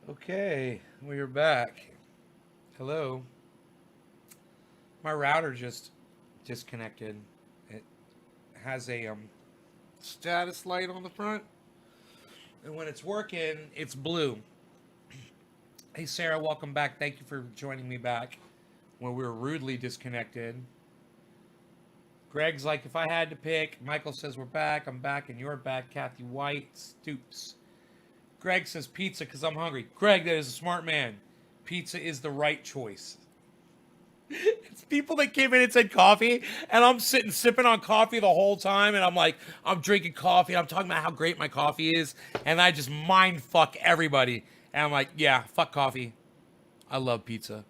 Okay, we're back. Hello. My router just disconnected. It has a status light on the front, and when it's working, it's blue. Hey Sarah, welcome back. Thank you for joining me back when we were rudely disconnected. Greg's like, if I had to pick, Michael says we're back. I'm back, and you're back. Kathy White Stoops. Greg says pizza because I'm hungry. Greg, that is a smart man. Pizza is the right choice. It's people that came in and said coffee, and I'm sitting sipping on coffee the whole time, and I'm like, I'm drinking coffee, and I'm talking about how great my coffee is, and I just mind fuck everybody. And I'm like, yeah, fuck coffee. I love pizza.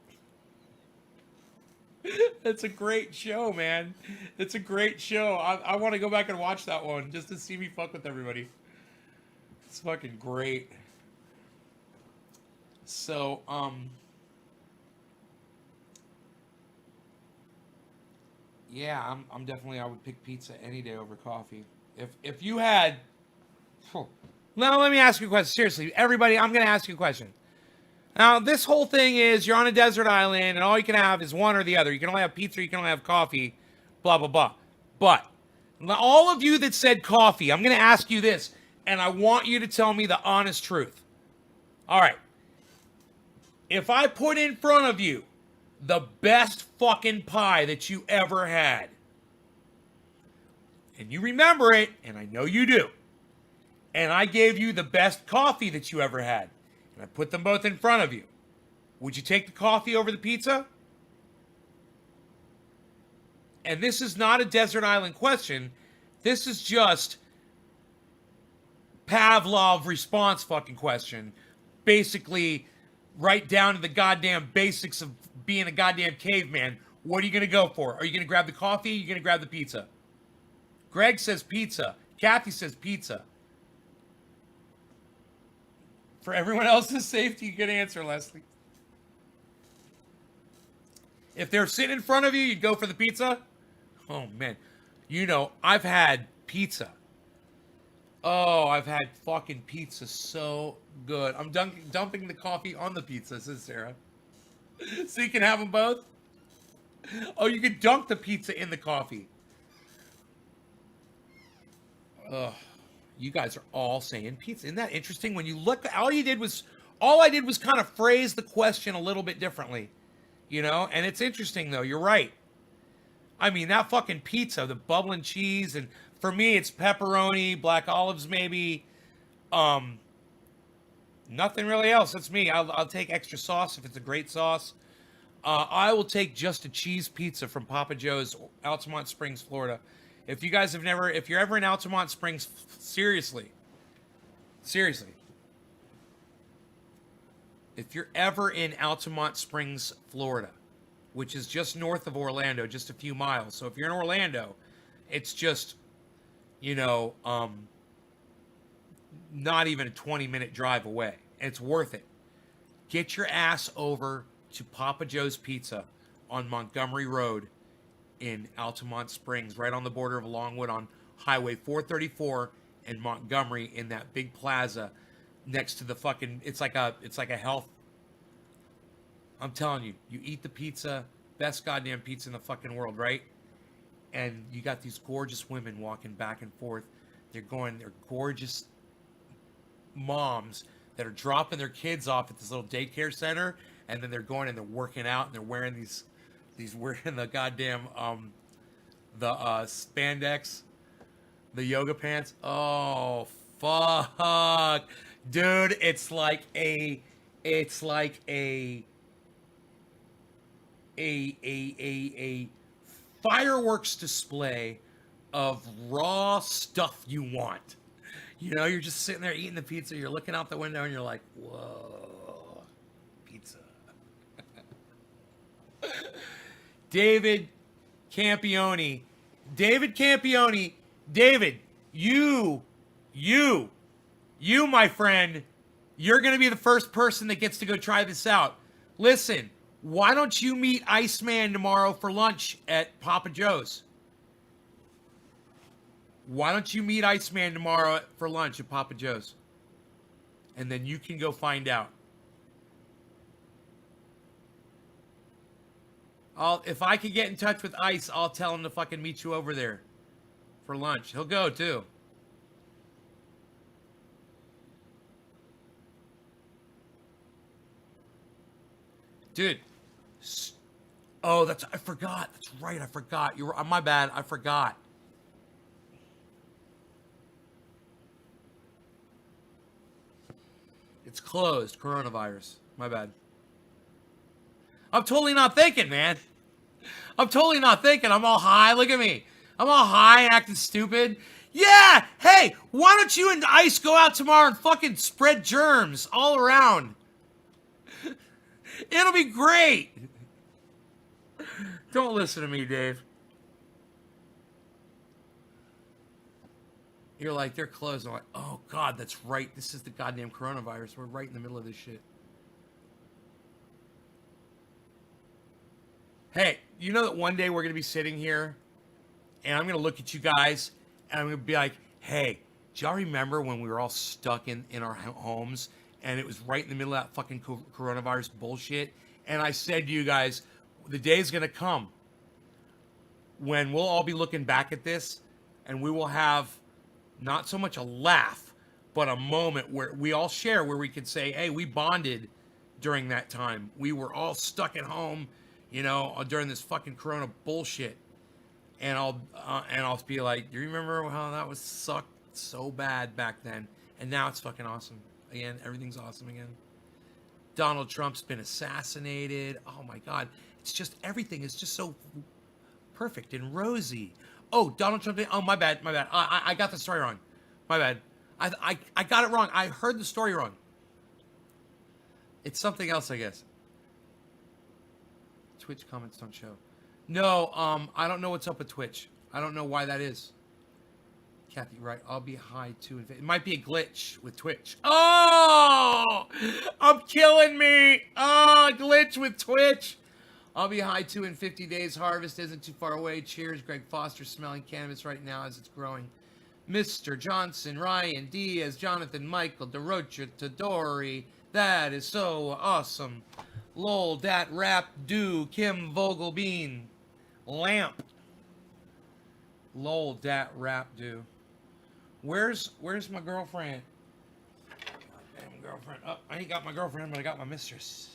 It's a great show, man. It's a great show. I want to go back and watch that one just to see me fuck with everybody. It's fucking great. So, yeah, I'm definitely I would pick pizza any day over coffee. If you had now let me ask you a question. Seriously, everybody, I'm gonna ask you a question. Now, this whole thing is you're on a desert island and all you can have is one or the other. You can only have pizza, you can only have coffee, blah blah blah. But all of you that said coffee, I'm gonna ask you this, and I want you to tell me the honest truth. All right. If I put in front of you the best fucking pie that you ever had, and you remember it, and I know you do, and I gave you the best coffee that you ever had, and I put them both in front of you, would you take the coffee over the pizza? And this is not a desert island question. This is just Pavlov response fucking question. Basically, right down to the goddamn basics of being a goddamn caveman. What are you going to go for? Are you going to grab the coffee? Are you going to grab the pizza? Greg says pizza. Kathy says pizza. For everyone else's safety, good answer, Leslie. If they're sitting in front of you, you'd go for the pizza? Oh, man. You know, I've had pizza. Oh, I've had fucking pizza so good. I'm dumping the coffee on the pizza, says Sarah. So you can have them both? Oh, you could dunk the pizza in the coffee. Ugh. You guys are all saying pizza. Isn't that interesting? When you look, all I did was kind of phrase the question a little bit differently, And it's interesting though. You're right. I mean, that fucking pizza, the bubbling cheese, and for me, it's pepperoni, black olives, maybe. Um, Nothing really else. That's me. I'll take extra sauce if it's a great sauce. I will take just a cheese pizza from Papa Joe's, Altamont Springs, Florida. If you're ever in Altamont Springs, seriously, seriously, if you're ever in Altamont Springs, Florida, which is just north of Orlando, just a few miles. So if you're in Orlando, it's just, you know, um, not even a 20-minute drive away. It's worth it. Get your ass over to Papa Joe's Pizza on Montgomery Road in Altamont Springs, right on the border of Longwood on Highway 434 and Montgomery in that big plaza next to the fucking it's like a health. I'm telling you, you eat the pizza, best goddamn pizza in the fucking world, right? And you got these gorgeous women walking back and forth. They're gorgeous moms that are dropping their kids off at this little daycare center, and then they're going and they're working out and they're wearing these wearing the goddamn the spandex, the yoga pants. Oh fuck, dude! It's like a fireworks display of raw stuff you want. You're just sitting there eating the pizza. You're looking out the window and you're like, whoa, pizza. David Campione. David Campione. David, you, my friend, you're going to be the first person that gets to go try this out. Listen, why don't you meet Iceman tomorrow for lunch at Papa Joe's? Why don't you meet Iceman tomorrow for lunch at Papa Joe's? And then you can go find out. If I could get in touch with Ice, I'll tell him to fucking meet you over there for lunch. He'll go too. Dude. Oh, I forgot. That's right. I forgot. My bad. I forgot. It's closed. Coronavirus. My bad. I'm totally not thinking, man. I'm totally not thinking. I'm all high. Look at me. I'm all high and acting stupid. Yeah. Hey, why don't you and Ice go out tomorrow and fucking spread germs all around? It'll be great. Don't listen to me, Dave. You're like, they're closed. I'm like, oh, God, that's right. This is the goddamn coronavirus. We're right in the middle of this shit. Hey, you know that one day we're going to be sitting here and I'm going to look at you guys and I'm going to be like, hey, do y'all remember when we were all stuck in our homes and it was right in the middle of that fucking coronavirus bullshit? And I said to you guys, the day's going to come when we'll all be looking back at this and we will have not so much a laugh, but a moment where we all share, where we could say, hey, we bonded during that time. We were all stuck at home, during this fucking corona bullshit. And I'll be like, do you remember how that was sucked so bad back then? And now it's fucking awesome. Again, everything's awesome again. Donald Trump's been assassinated. Oh my God. It's just, everything is just so perfect and rosy. Oh, Donald Trump. Oh, my bad. I got the story wrong. My bad. I got it wrong. I heard the story wrong. It's something else, I guess. Twitch comments don't show. No, I don't know what's up with Twitch. I don't know why that is. Kathy, right? I'll be high too. It might be a glitch with Twitch. Oh, I'm killing me. Oh, glitch with Twitch. I'll be high too in 50 days. Harvest isn't too far away. Cheers, Greg Foster, smelling cannabis right now as it's growing. Mr. Johnson, Ryan, Diaz, Jonathan, Michael, DeRocha, Tadori. That is so awesome. Lol, Dat, Rap, Do, Kim, Vogelbean, Lamp. Lol, Dat, Rap, Do. Where's my girlfriend? Goddamn girlfriend. Oh, I ain't got my girlfriend, but I got my mistress.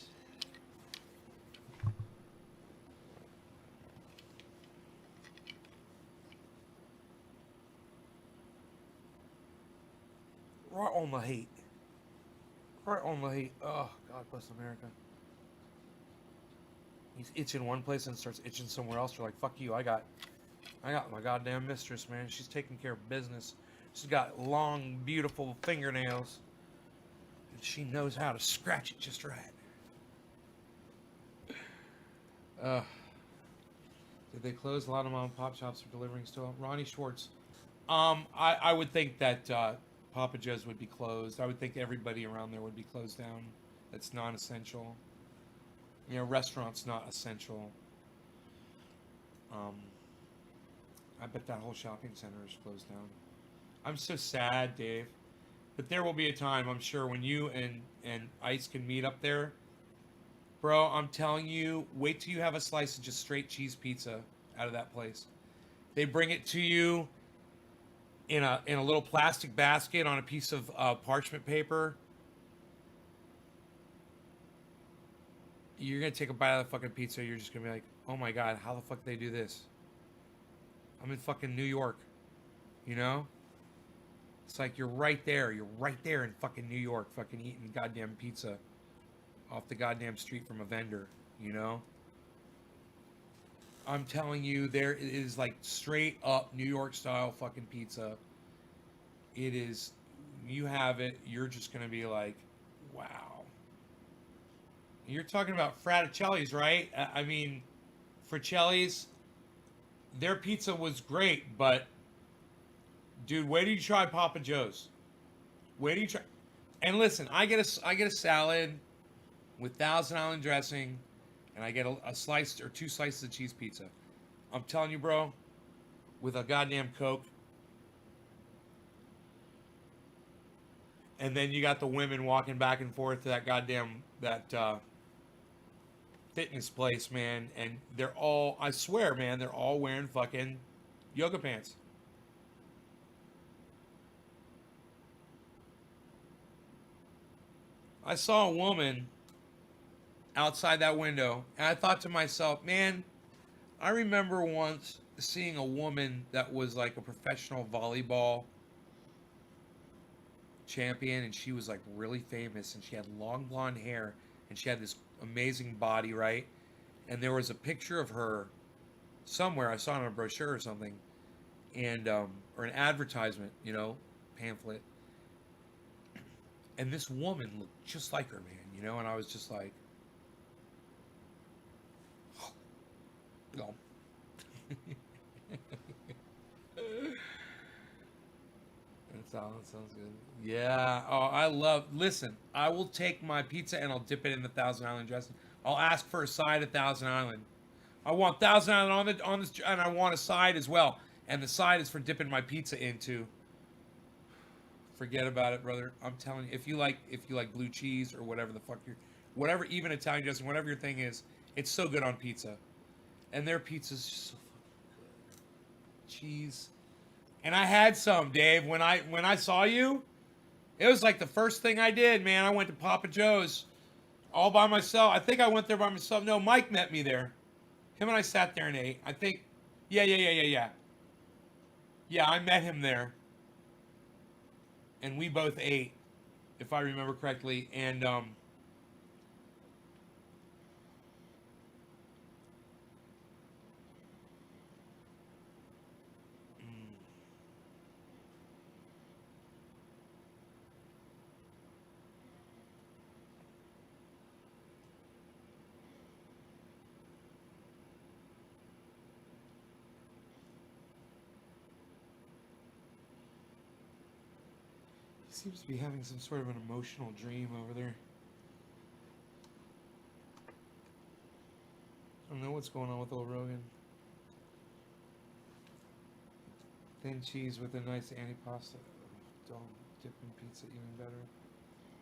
Right on the heat. Right on the heat. Oh, God bless America. He's itching one place and starts itching somewhere else. You're like, fuck you. I got my goddamn mistress, man. She's taking care of business. She's got long, beautiful fingernails. And she knows how to scratch it just right. Did they close a lot of mom and pop shops for delivering still? Ronnie Schwartz. I would think that Papa Joe's would be closed. I would think everybody around there would be closed down. That's non-essential. Restaurants not essential. I bet that whole shopping center is closed down. I'm so sad, Dave. But there will be a time, I'm sure, when you and Ice can meet up there. Bro, I'm telling you, wait till you have a slice of just straight cheese pizza out of that place. They bring it to you in a little plastic basket on a piece of parchment paper. You're going to take a bite of the fucking pizza. You're just going to be like, oh my God, how the fuck do they do this? I'm in fucking New York. It's like you're right there. You're right there in fucking New York, fucking eating goddamn pizza off the goddamn street from a vendor, I'm telling you, there is like straight up New York style fucking pizza. It is, you have it, you're just going to be like, wow. You're talking about Fraticelli's, right? I mean, Fraticelli's, their pizza was great, but dude, wait till you try Papa Joe's. Wait till you try. And listen, I get a salad with Thousand Island dressing, and I get a slice or two slices of cheese pizza. I'm telling you, bro, with a goddamn Coke. And then you got the women walking back and forth to that fitness place, man, and they're all, I swear, man, they're all wearing fucking yoga pants. I saw a woman outside that window, and I thought to myself, man, I remember once seeing a woman that was like a professional volleyball champion, and she was like really famous, and she had long blonde hair, and she had this amazing body, right? And there was a picture of her somewhere. I saw it on a brochure or something, and or an advertisement, you know, pamphlet. And this woman looked just like her, man, you know. And I was just like, oh. That sounds good. Yeah. Oh, I love. Listen, I will take my pizza and I'll dip it in the Thousand Island dressing. I'll ask for a side of Thousand Island. I want Thousand Island on this, and I want a side as well. And the side is for dipping my pizza into. Forget about it, brother. I'm telling you, if you like blue cheese or whatever the fuck whatever, even Italian dressing, whatever your thing is, it's so good on pizza. And their pizza's just so fucking good. Cheese. And I had some, Dave, when I saw you. It was like the first thing I did, man. I went to Papa Joe's all by myself. I think I went there by myself. No, Mike met me there. Him and I sat there and ate. I think, yeah. Yeah, I met him there, and we both ate, if I remember correctly. And he seems to be having some sort of an emotional dream over there. I don't know what's going on with old Rogan. Thin cheese with a nice antipasta. Don't dip in pizza even better.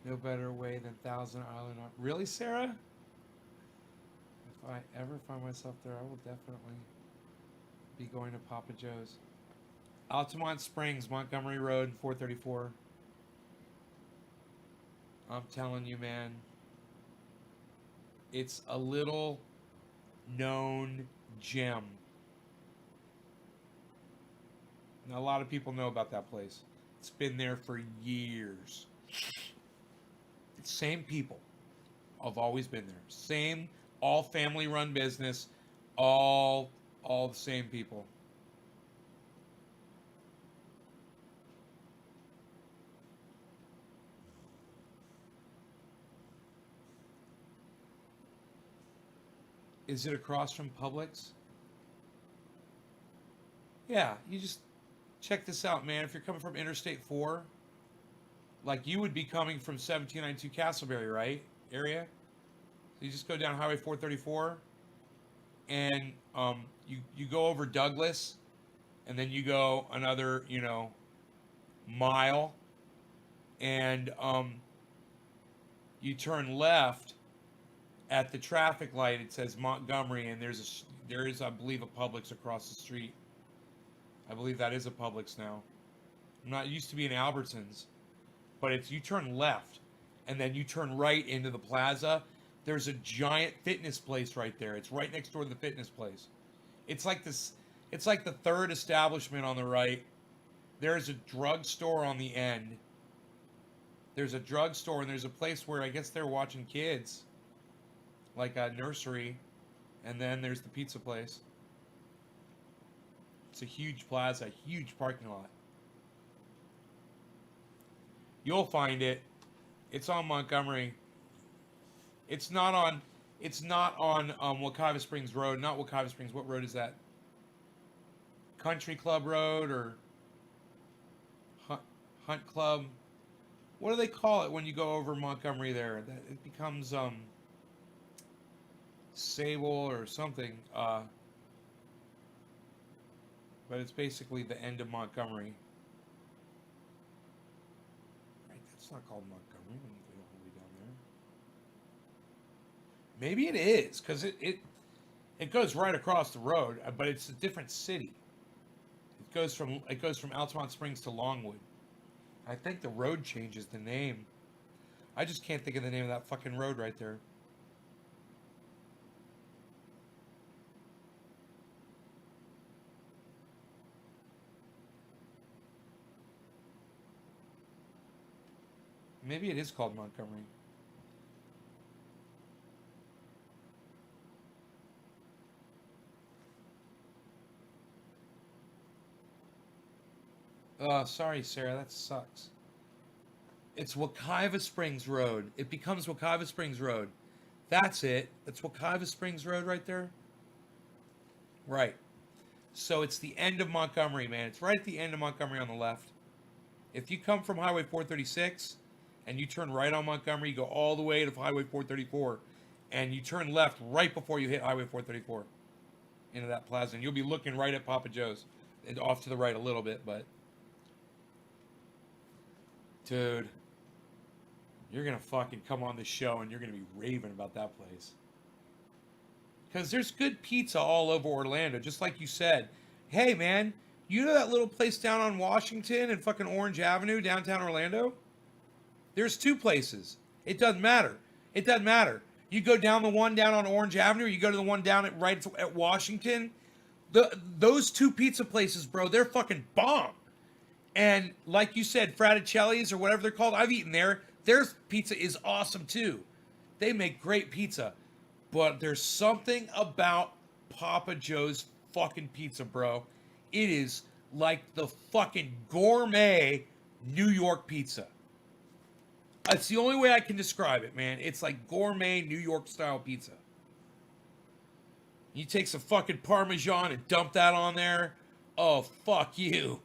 No better way than Thousand Island. Really, Sarah? If I ever find myself there, I will definitely be going to Papa Joe's. Altamont Springs, Montgomery Road, 434. I'm telling you, man. It's a little known gem. Now, a lot of people know about that place. It's been there for years. Same people have always been there. Same, all family run business, all the same people. Is it across from Publix? Yeah, you just check this out, man. If you're coming from Interstate 4, like you would be coming from 1792 Castleberry, right? Area? So you just go down Highway 434 and you go over Douglas and then you go another, mile and you turn left at the traffic light. It says Montgomery, and there is, I believe, a Publix across the street. I believe that is a Publix now. I'm not, it used to be an Albertsons, but it's, you turn left and then you turn right into the plaza. There's a giant fitness place right there. It's right next door to the fitness place. It's like this. It's like the third establishment on the right. There's a drugstore on the end. There's a drugstore and there's a place where I guess they're watching kids, like a nursery, and then there's the pizza place. It's a huge plaza, huge parking lot. You'll find it. It's on Montgomery. It's not on. It's not on Wekiva Springs Road. Not Wekiva Springs. What road is that? Country Club Road or Hunt Club? What do they call it when you go over Montgomery there? That it becomes Sable or something. But it's basically the end of Montgomery. Right, that's not called Montgomery when you go all the way down Maybe it is, because it goes right across the road, but it's a different city. It goes from Altamont Springs to Longwood. I think the road changes the name. I just can't think of the name of that fucking road right there. Maybe it is called Montgomery. Sorry, Sarah, that sucks. It's Wekiva Springs Road. It becomes Wekiva Springs Road. That's it. That's Wekiva Springs Road right there. Right. So it's the end of Montgomery, man. It's right at the end of Montgomery on the left. If you come from Highway 436 and you turn right on Montgomery, you go all the way to Highway 434, and you turn left right before you hit Highway 434 into that plaza, and you'll be looking right at Papa Joe's, and off to the right a little bit, but dude, you're gonna fucking come on the show and you're gonna be raving about that place. Because there's good pizza all over Orlando, just like you said. Hey, man, you know that little place down on Washington and fucking Orange Avenue, downtown Orlando? There's two places. It doesn't matter. It doesn't matter. You go down the one down on Orange Avenue, or you go to the one down at Washington. Those two pizza places, bro, they're fucking bomb. And like you said, Fraticelli's or whatever they're called, I've eaten there. Their pizza is awesome too. They make great pizza. But there's something about Papa Joe's fucking pizza, bro. It is like the fucking gourmet New York pizza. It's the only way I can describe it, man. It's like gourmet New York style pizza. You take some fucking Parmesan and dump that on there. Oh, fuck you.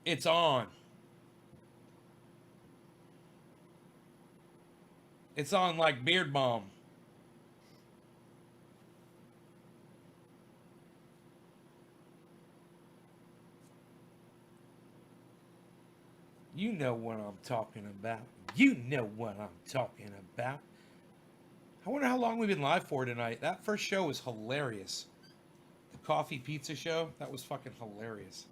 It's on. It's on like Beard Balm. You know what I'm talking about. You know what I'm talking about. I wonder how long we've been live for tonight. That first show was hilarious. The coffee pizza show, that was fucking hilarious.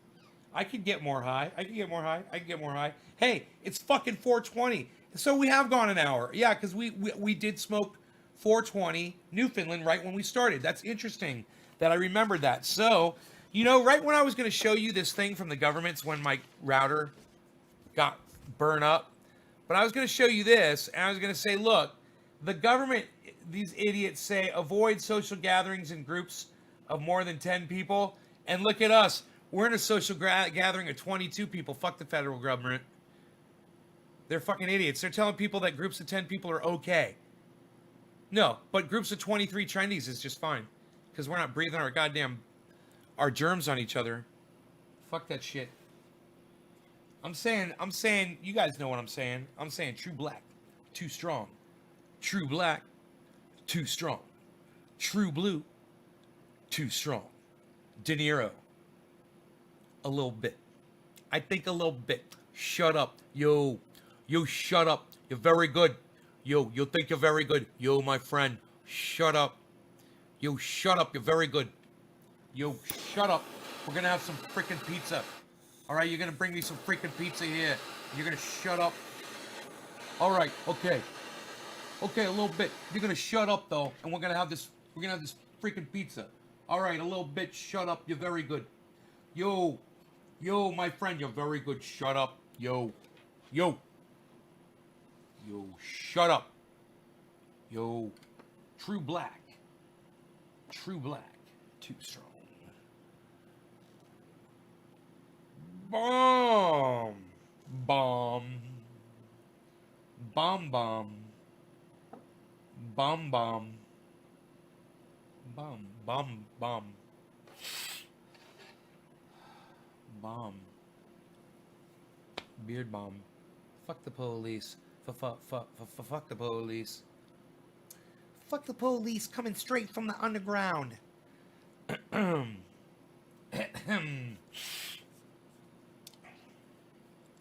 I could get more high. I could get more high. I could get more high. Hey, it's fucking 420. So we have gone an hour. Yeah, because we did smoke 420 Newfoundland right when we started. That's interesting that I remembered that. So, you know, right when I was going to show you this thing from the government's when my router got burned up. But I was going to show you this, and I was going to say, look, the government, these idiots say, avoid social gatherings in groups of more than 10 people. And look at us. We're in a social gathering of 22 people. Fuck the federal government. They're fucking idiots. They're telling people that groups of 10 people are okay. No, but groups of 23 Chinese is just fine. Because we're not breathing our germs on each other. Fuck that shit. I'm saying, you guys know what I'm saying. I'm saying true black, too strong. True black, too strong. True blue, too strong. De Niro, a little bit. I think a little bit. Shut up. Yo, shut up. You're very good. Yo, you think you're very good. Yo, my friend, shut up. Yo, shut up. You're very good. Yo, shut up. We're going to have some freaking pizza. All right, you're going to bring me some freaking pizza here. You're going to shut up. All right, okay. Okay, a little bit. You're going to shut up, though, and we're going to have this freaking pizza. All right, a little bit. Shut up. You're very good. Yo, my friend, you're very good. Shut up. Yo, shut up. Yo, true black, too strong. Bomb, bomb, bomb, bomb, bomb, bomb, bomb, bomb, bomb, bomb, beard bomb. Fuck the police. Fuck the police. Fuck the police coming straight from the underground.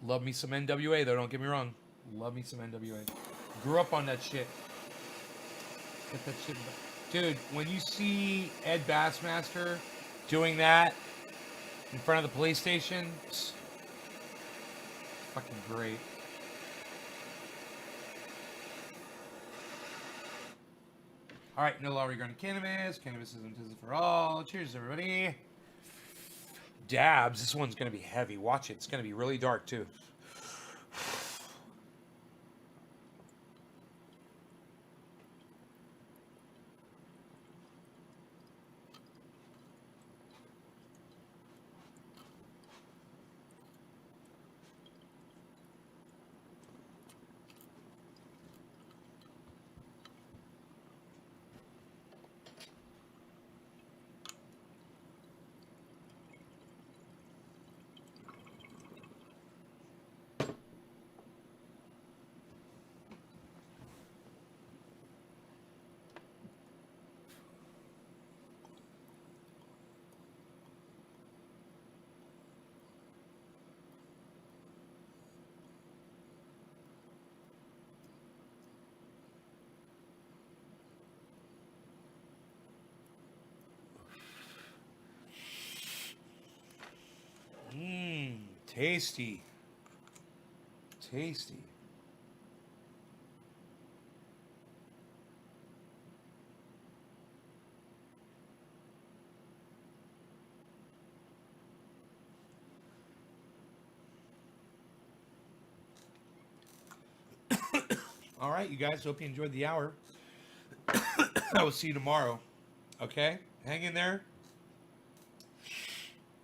Love me some NWA though, don't get me wrong. Love me some NWA. Grew up on that shit. Get that shit. Dude, when you see Ed Bassmaster doing that in front of the police station, it's fucking great. All right, no law regarding cannabis. Cannabis isn't for all. Cheers, everybody. Dabs. This one's going to be heavy. Watch it. It's going to be really dark, too. Mmm, tasty. Tasty. All right, you guys. Hope you enjoyed the hour. I will see you tomorrow. Okay? Hang in there.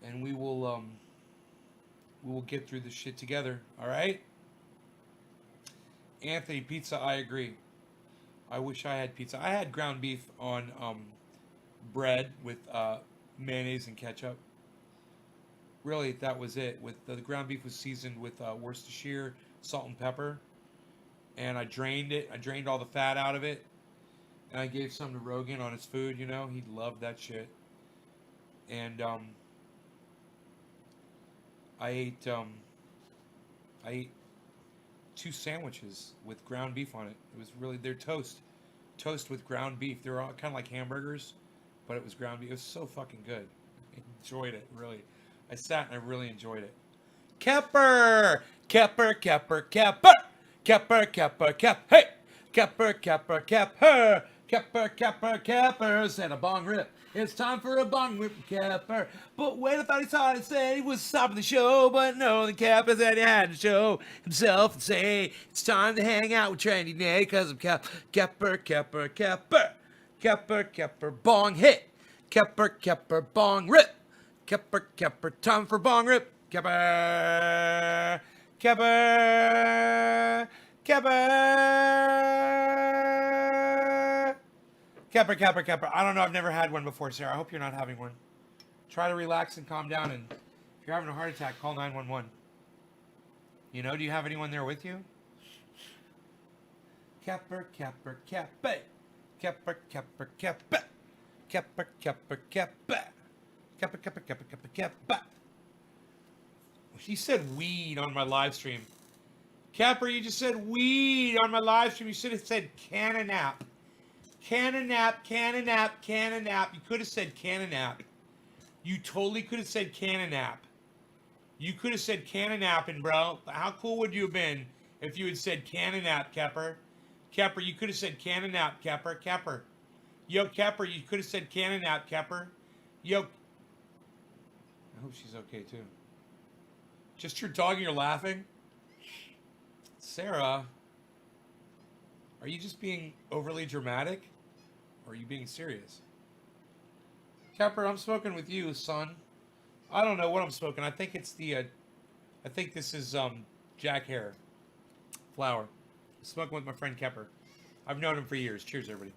And we will get through this shit together. All right? Anthony, pizza, I agree. I wish I had pizza. I had ground beef on bread with mayonnaise and ketchup. Really, that was it. With the ground beef was seasoned with Worcestershire, salt and pepper, and I drained it. I drained all the fat out of it, and I gave some to Rogan on his food. You know, he loved that shit. And I ate I ate 2 sandwiches with ground beef on it. It was really they're toast with ground beef. They're all kind of like hamburgers, but it was ground beef. It was so fucking good. I enjoyed it really. I sat and I really enjoyed it. Kepper, Kepper, Kepper, Kepper, Kepper, Kepper, Kepper, hey, Kepper, Kepper, Kepper, Kepper, Kepper, Keppers, and a bong rip. It's time for a bong rip, Kepper. But wait, I thought he saw it and said he was stopping the show, but no, the Kepper said he had to show himself and say it's time to hang out with Trendy Nate because of Kepper, Kepper, Kepper, Kepper, Kepper, bong hit, Kepper, Kepper, bong rip, Kepper, Kepper, time for bong rip, Kepper, Kepper, Kepper. Kepper, Kepper, Kepper. I don't know. I've never had one before, Sarah. I hope you're not having one. Try to relax and calm down. And if you're having a heart attack, call 911. You know, do you have anyone there with you? Kepper, Kepper, Kepper. Kepper, Kepper, Kepper. Kepper, Kepper, Kepper. Kepper, Kepper, Kepper, Kepper, Kepper. She said weed on my live stream. Kepper, you just said weed on my live stream. You should have said Cananap. Cananap, Cananap, Cananap. You could have said Cananap. You totally could have said Cananap. You could have said Cananapping, bro. How cool would you have been if you had said Cananap, Kepper? Kepper, you could have said Cananap, Kepper. Kepper. Yo, Kepper, you could have said Cananap, Kepper. Yo. I hope she's okay, too. Just your dog and you're laughing? Sarah, are you just being overly dramatic? Or are you being serious? Kepper, I'm smoking with you, son. I don't know what I'm smoking. I think it's the, I think this is Jack Hare flower. I'm smoking with my friend Kepper. I've known him for years. Cheers, everybody.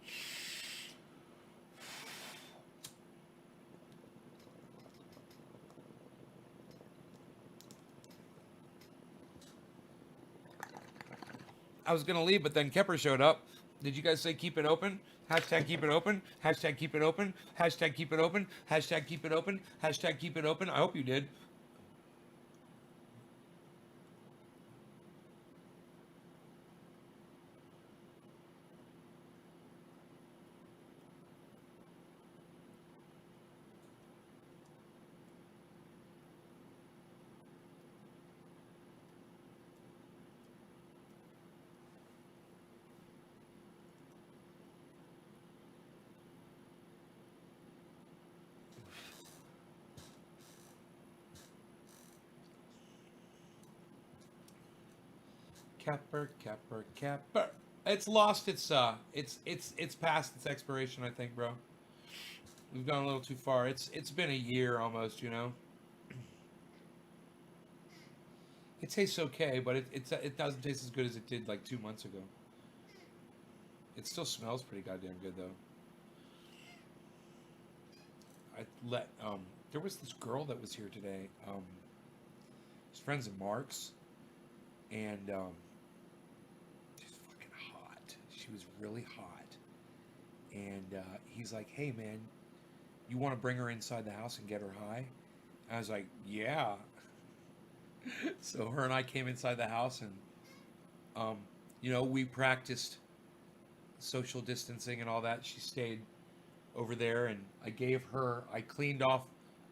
I was gonna leave, but then Kepper showed up. Did you guys say keep it open? Hashtag keep it open. Hashtag keep it open. Hashtag keep it open. Hashtag keep it open. Hashtag keep it open. I hope you did. Kepper, Kepper, Kepper. It's lost it's past its expiration, I think, bro. We've gone a little too far. It's been a year almost, you know. It tastes okay, but it doesn't taste as good as it did like 2 months ago. It still smells pretty goddamn good though. I let there was this girl that was here today. She's friends of Mark's, and she's fucking hot. She was really hot, and he's like, "Hey man, you want to bring her inside the house and get her high?" I was like, "Yeah." So her and I came inside the house, and we practiced social distancing and all that. She stayed over there, and I cleaned off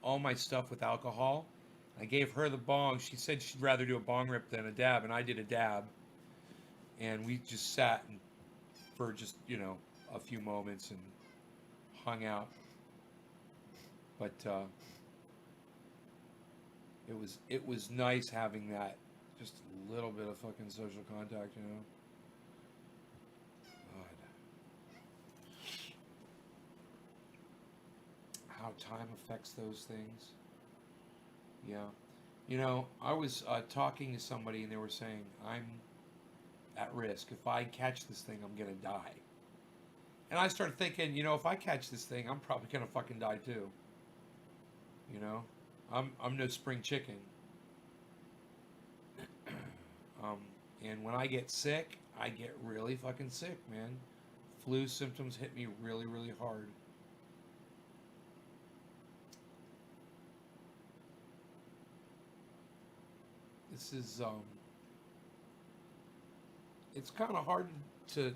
all my stuff with alcohol. I gave her the bong. She said she'd rather do a bong rip than a dab, and I did a dab. And we just sat for just, a few moments and hung out. But it was nice having that, just a little bit of fucking social contact, God. How time affects those things. Yeah. I was talking to somebody and they were saying, I'm at risk. If I catch this thing, I'm going to die. And I started thinking, if I catch this thing, I'm probably going to fucking die too. I'm no spring chicken. And when I get sick, I get really fucking sick, man. Flu symptoms hit me really, really hard. This is it's kind of hard to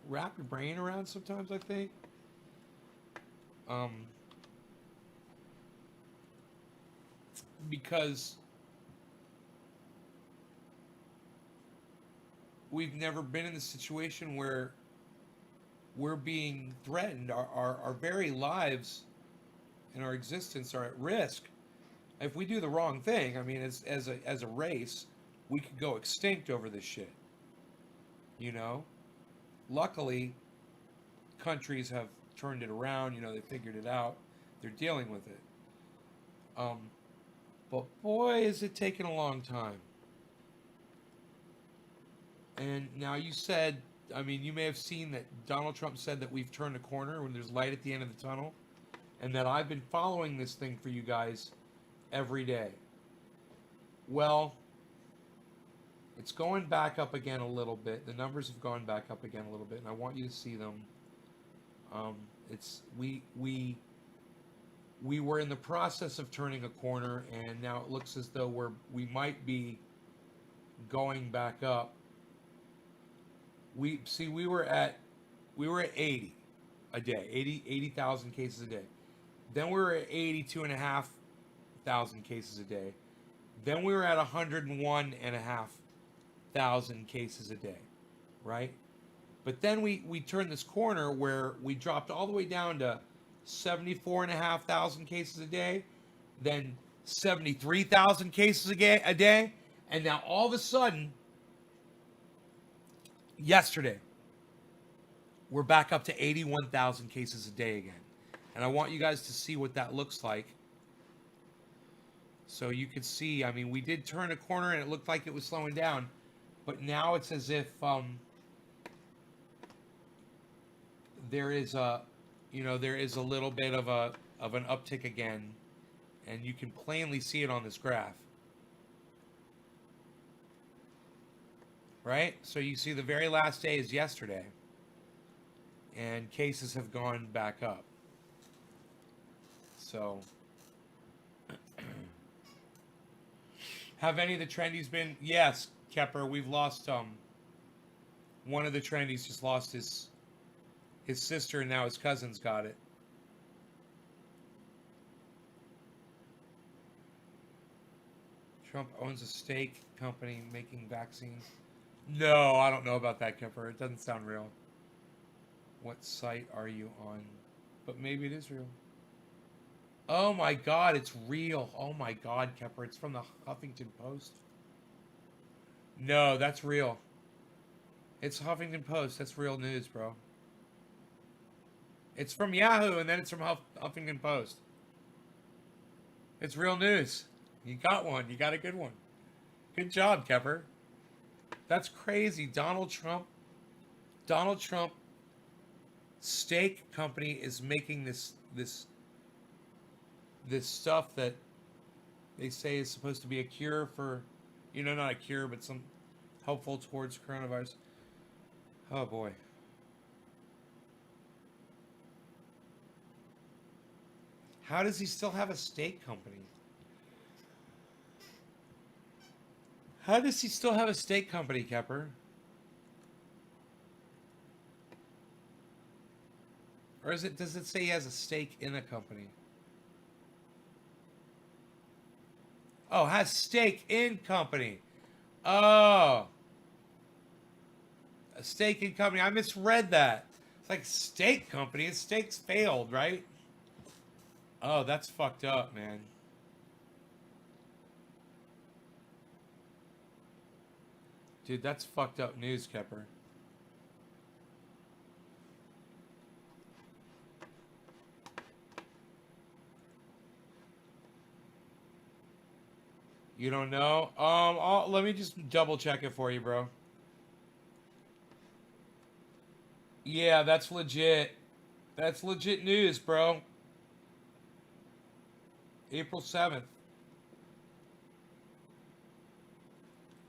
wrap your brain around sometimes, I think. Because we've never been in the situation where we're being threatened. Our very lives and our existence are at risk. If we do the wrong thing, I mean, as a race, we could go extinct over this shit. Luckily, countries have turned it around. They figured it out. They're dealing with it. But boy, is it taking a long time. And now you said, I mean, you may have seen that Donald Trump said that we've turned a corner when there's light at the end of the tunnel, and that I've been following this thing for you guys every day. Well, it's going back up again a little bit. The numbers have gone back up again a little bit, and I want you to see them. We were in the process of turning a corner, and now it looks as though we might be going back up. We were at 80 a day, 80,000 cases a day. Then we were at 82,500 cases a day. Then we were at 101,500 cases a day, right? But then we turned this corner where we dropped all the way down to 74,500 cases a day, then 73,000 cases a day, and now all of a sudden, yesterday, we're back up to 81,000 cases a day again. And I want you guys to see what that looks like. So you can see, I mean, we did turn a corner and it looked like it was slowing down, but now it's as if there is a little bit of an uptick again, and you can plainly see it on this graph. Right? So you see the very last day is yesterday, and cases have gone back up. So have any of the trendies been? Yes, Kepper, we've lost one of the trendies just lost his sister, and now his cousin's got it. Trump owns a steak company making vaccines. No, I don't know about that, Kepper. It doesn't sound real. What site are you on? But maybe it is real. Oh my God, it's real. Oh my God, Kepper, it's from the Huffington Post. No, that's real. It's Huffington Post. That's real news, bro. It's from Yahoo, and then it's from Huffington Post. It's real news. You got one. You got a good one. Good job, Kepper. That's crazy. Donald Trump steak company is making this stuff that they say is supposed to be a cure for, not a cure, but some helpful towards coronavirus. Oh boy. How does he still have a steak company? How does he still have a steak company, Kepper? Or does it say he has a stake in a company? Oh, has stake in company. Oh. A stake in company. I misread that. It's like steak company. His steak's failed, right? Oh, that's fucked up, man. Dude, that's fucked up news, Kepper. You don't know? Let me just double check it for you, bro. Yeah, that's legit. That's legit news, bro. April 7th.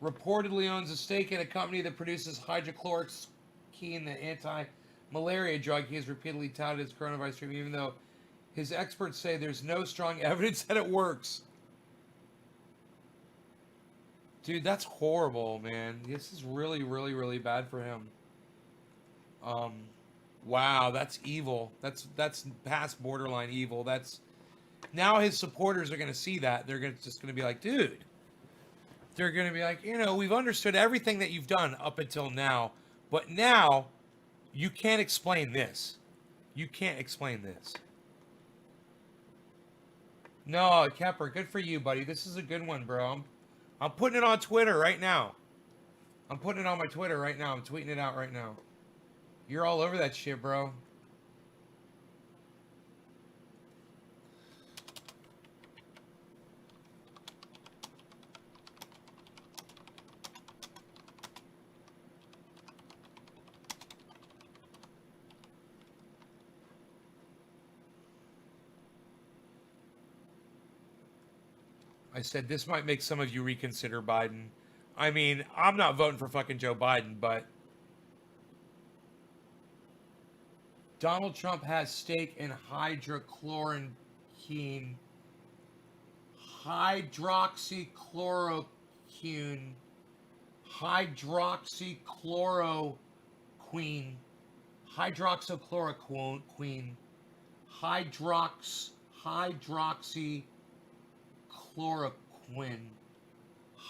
Reportedly owns a stake in a company that produces hydrochloroquine, the anti-malaria drug he has repeatedly touted as coronavirus treatment, even though his experts say there's no strong evidence that it works. Dude, that's horrible, man. This is really, really, really bad for him. Wow, that's evil. That's past borderline evil. That's now his supporters are gonna see that. They're just gonna be like, dude. They're gonna be like, we've understood everything that you've done up until now, but now you can't explain this. You can't explain this. No, Kepper, good for you, buddy. This is a good one, bro. I'm putting it on Twitter right now. I'm putting it on my Twitter right now. I'm tweeting it out right now. You're all over that shit, bro. I said this might make some of you reconsider Biden. I mean, I'm not voting for fucking Joe Biden, but Donald Trump has stake in hydroxychloroquine, hydroxychloroquine, hydroxychloroquine, hydroxychloroquine,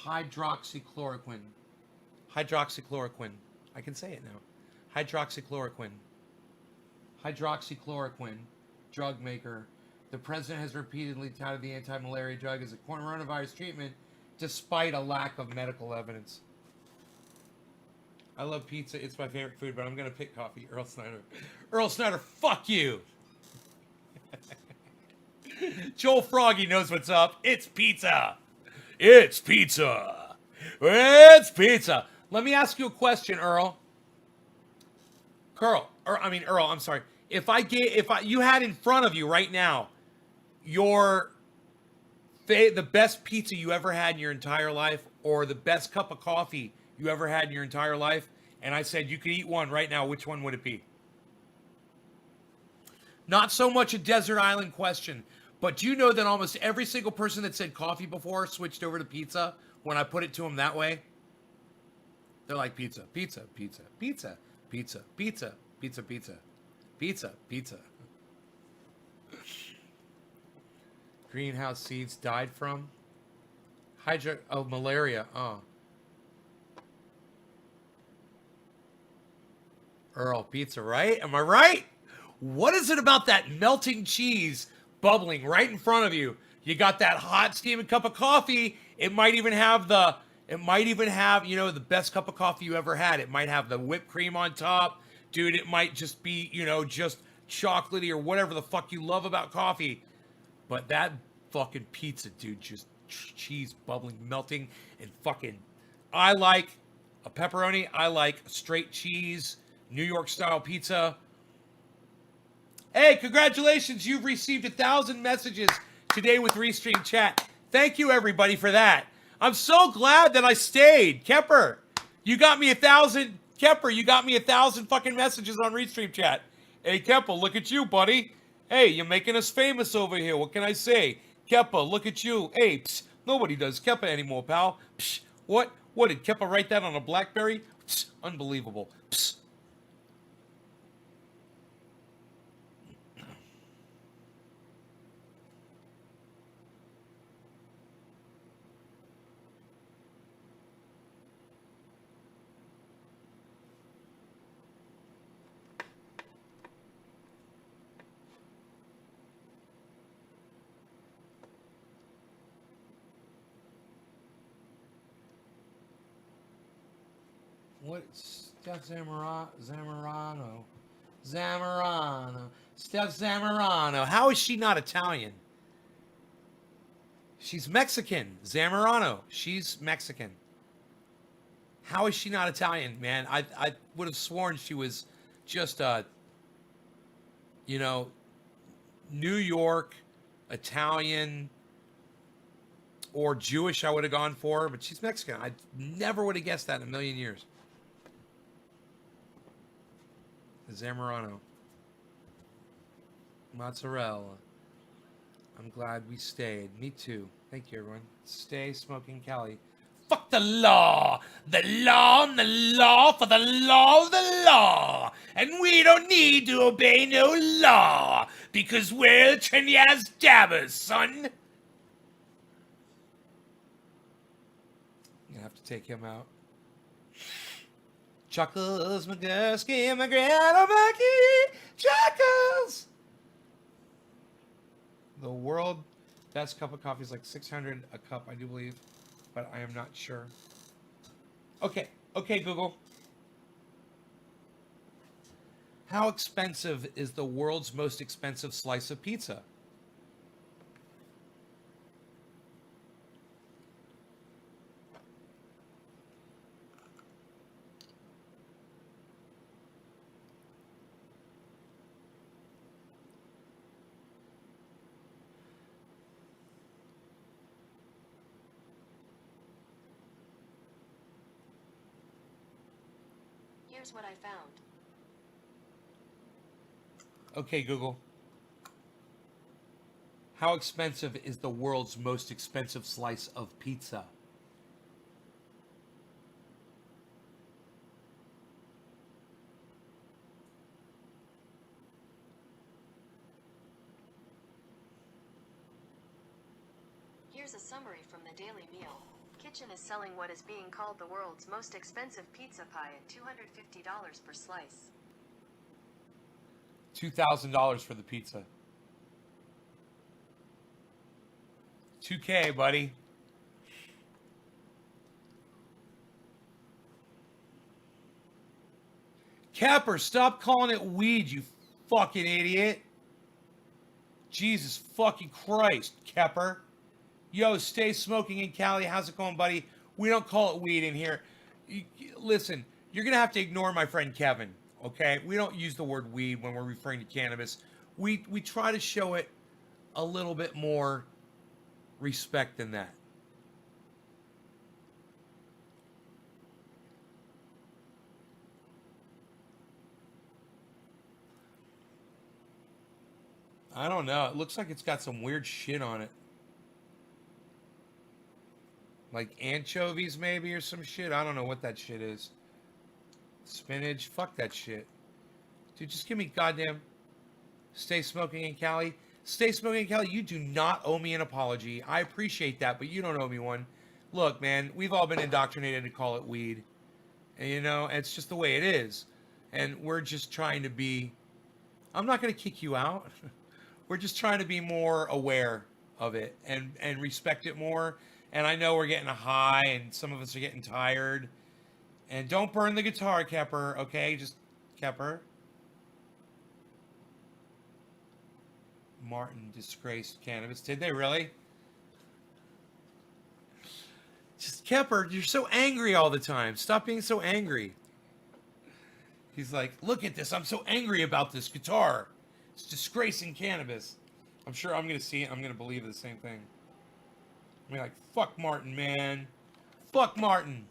hydroxychloroquine, hydroxychloroquine. I can say it now. Hydroxychloroquine, drug maker. The president has repeatedly touted the anti-malaria drug as a coronavirus treatment, despite a lack of medical evidence. I love pizza. It's my favorite food, but I'm going to pick coffee. Earl Snyder. Earl Snyder, fuck you. Joel Froggy knows what's up. It's pizza. It's pizza. It's pizza. Let me ask you a question, Earl. Earl, I'm sorry. If you had in front of you right now the best pizza you ever had in your entire life, or the best cup of coffee you ever had in your entire life, and I said you could eat one right now, which one would it be? Not so much a desert island question, but do you know that almost every single person that said coffee before switched over to pizza when I put it to them that way? They're like pizza, pizza, pizza, pizza, pizza, pizza, pizza, pizza, pizza, pizza. Greenhouse seeds died from? Malaria. Oh. Earl, pizza, right? Am I right? What is it about that melting cheese bubbling right in front of you? You got that hot steaming cup of coffee. It might even have the It might even have, you know, the best cup of coffee you ever had. It might have the whipped cream on top. Dude, it might just be, you know, just chocolatey or whatever the fuck you love about coffee. But that fucking pizza, dude, just cheese bubbling, melting, and fucking. I like a pepperoni. I like straight cheese, New York style pizza. Hey, congratulations. You've received 1,000 messages today with Restream Chat. Thank you, everybody, for that. I'm so glad that I stayed. Kepper, you got me 1,000. Kepper, you got me 1,000 fucking messages on Restream Chat. Hey, Kepper, look at you, buddy. Hey, you're making us famous over here. What can I say? Kepper, look at you. Hey, psh, nobody does Kepper anymore, pal. Psh, what? What, did Kepper write that on a BlackBerry? Psh, unbelievable. Psh. What? Steph Zamorano. Steph Zamorano. How is she not Italian? She's Mexican. Zamorano. She's Mexican. How is she not Italian, man? I would have sworn she was just you know, New York, Italian, or Jewish. I would have gone for, but she's Mexican. I never would have guessed that in a million years. Zamorano. Mozzarella. I'm glad we stayed. Me too. Thank you, everyone. Stay smoking Cali. Fuck the law! The law and the law for the law of the law! And we don't need to obey no law! Because we're the trendy ass dabbers, son! You have to take him out. Chuckles, McGusky, McGrano, Mackie, Chuckles! The world best cup of coffee is like 600 a cup, I do believe, but I am not sure. Okay, Google. How expensive is the world's most expensive slice of pizza? Here's what I found. Okay, Google. How expensive is the world's most expensive slice of pizza? Here's a summary from the Daily Meal. Kitchen is selling what is being called the world's most expensive pizza pie at $250 per slice. $2,000 for the pizza. $2K, buddy. Capper, stop calling it weed, you fucking idiot. Jesus fucking Christ, Kepper. Yo, stay smoking in Cali. How's it going, buddy? We don't call it weed in here. Listen, you're going to have to ignore my friend Kevin, okay? We don't use the word weed when we're referring to cannabis. We try to show it a little bit more respect than that. I don't know. It looks like it's got some weird shit on it. Like anchovies, maybe, or some shit. I don't know what that shit is. Spinach. Fuck that shit. Dude, just give me goddamn. Stay smoking in Cali. Stay smoking in Cali. You do not owe me an apology. I appreciate that, but you don't owe me one. Look, man, we've all been indoctrinated to call it weed. And, you know, it's just the way it is. And we're just trying to be. I'm not going to kick you out. We're just trying to be more aware of it and respect it more And I know we're getting a high, and some of us are getting tired. And don't burn the guitar, Kepper, okay? Just, Kepper. Martin disgraced cannabis. Did they really? Just, Kepper, you're so angry all the time. Stop being so angry. He's like, look at this. I'm so angry about this guitar. It's disgracing cannabis. I'm sure I'm going to see it. I'm going to believe the same thing. I'm like, fuck Martin, man. Fuck Martin.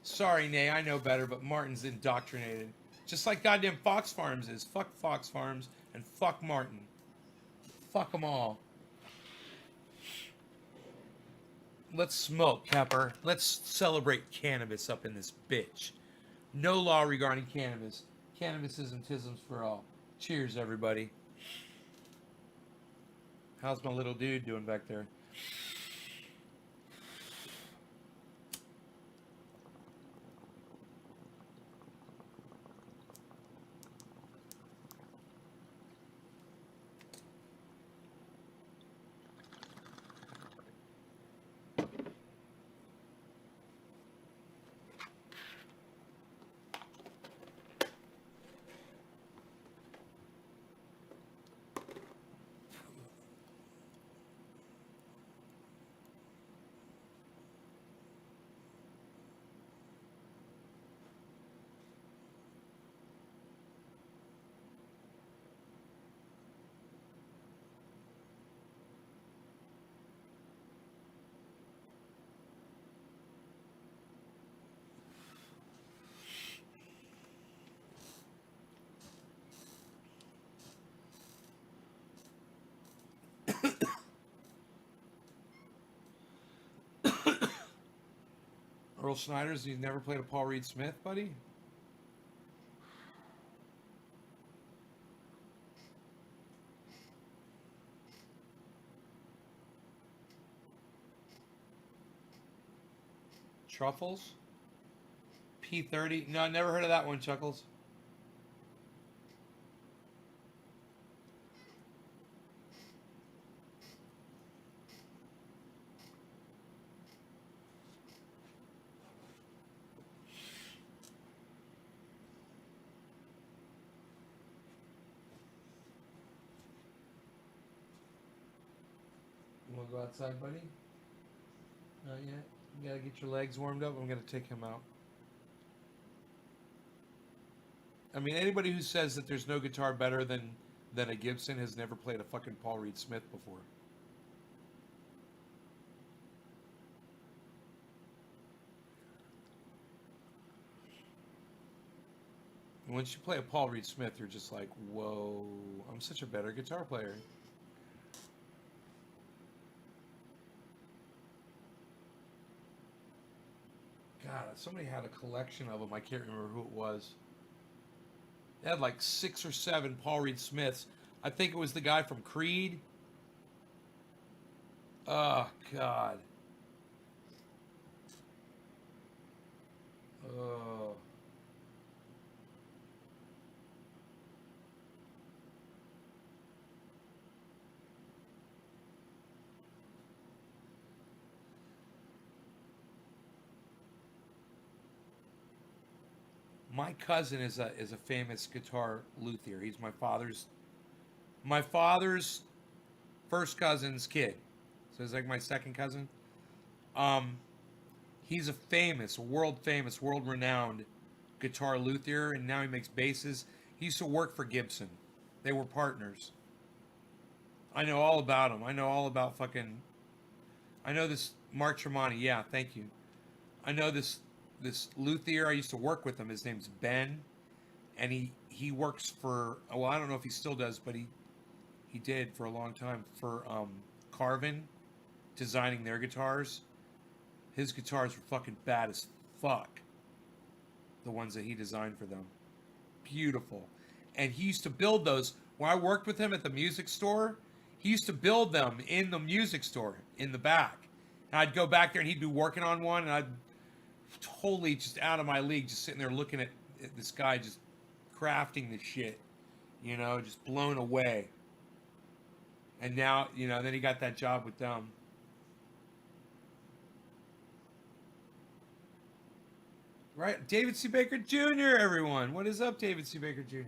Sorry, Nay, I know better, but Martin's indoctrinated. Just like goddamn Fox Farms is. Fuck Fox Farms and fuck Martin. Fuck them all. Let's smoke, Kepper. Let's celebrate cannabis up in this bitch. No law regarding cannabis. Cannabis isn't tisms for all. Cheers, everybody. How's my little dude doing back there? Earl Snyder's, you've never played a Paul Reed Smith, buddy? Truffles? P30? No, never heard of that one, Chuckles. You want to go outside, buddy? Not yet. You gotta get your legs warmed up. I'm gonna take him out. I mean, anybody who says that there's no guitar better than a Gibson has never played a fucking Paul Reed Smith before. And once you play a Paul Reed Smith, you're just like, whoa, I'm such a better guitar player. God, somebody had a collection of them. I can't remember who it was. They had like 6 or 7 Paul Reed Smiths. I think it was the guy from Creed. Oh, God. Oh. My cousin is a famous guitar luthier. He's my father's first cousin's kid. So he's like my second cousin. Um, he's a famous, world famous, world renowned guitar luthier, and now he makes basses. He used to work for Gibson. They were partners. I know all about him. I know all about fucking. I know this Mark Tremonti. Yeah, thank you. I know this luthier. I used to work with him. His name's Ben, and he works for. Well, I don't know if he still does, but he did for a long time for Carvin, designing their guitars. His guitars were fucking bad as fuck. The ones that he designed for them, beautiful, and he used to build those. When I worked with him at the music store, he used to build them in the music store in the back. And I'd go back there and he'd be working on one, and I'd totally just out of my league, just sitting there looking at this guy just crafting the shit, just blown away. And now, then he got that job with them. Right, David C. Baker Jr. Everyone, what is up, David C. Baker Jr.? Hey,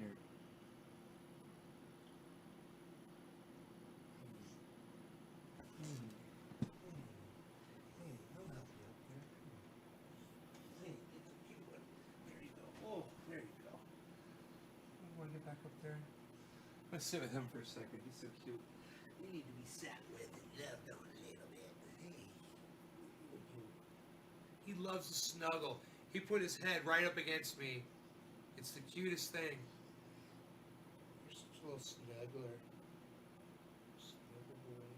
I'll help you up there. Hey, it's a cute one. There you go. Oh, there you go. Want to get back up there? I'm gonna sit with him for a second. He's so cute. You need to be sat with and loved on a little bit. Hey, He loves to snuggle. He put his head right up against me. It's the cutest thing. You're such a little snuggler. Snuggle boy.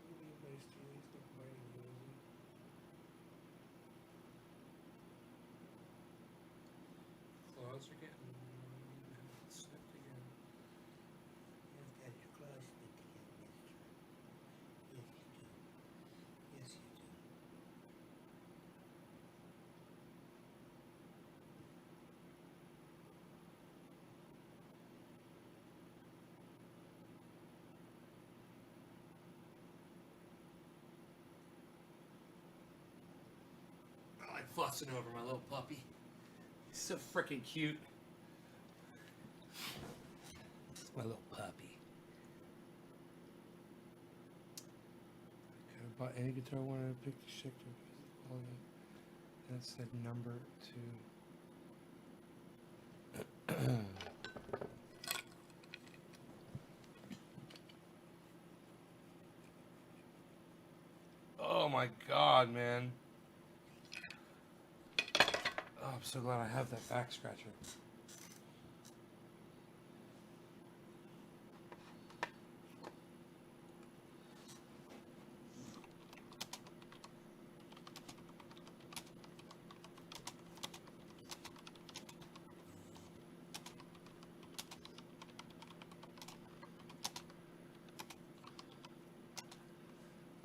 He's being nice to you. He's not biting you, is he? Claws are getting snipped again. you've got your claws snipped again, mister. Yes, you do. Yes, you do. I like fussing over my little puppy. He's so freaking cute. It's my little puppy. Could have bought any guitar I wanted to pick the Schecter. All that. That said number 2. Oh my god, man. Oh, I'm so glad I have that back scratcher.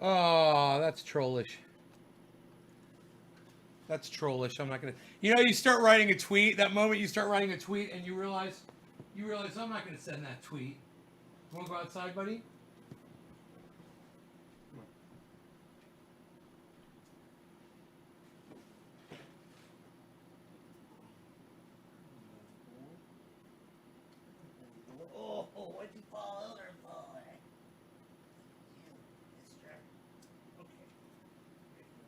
Oh, that's trollish. That's trollish. I'm not gonna. You know, you start writing a tweet. That moment you start writing a tweet, and you realize I'm not gonna send that tweet. You wanna go outside, buddy? Oh, what'd you fall over for? You, mister. Okay. There you go.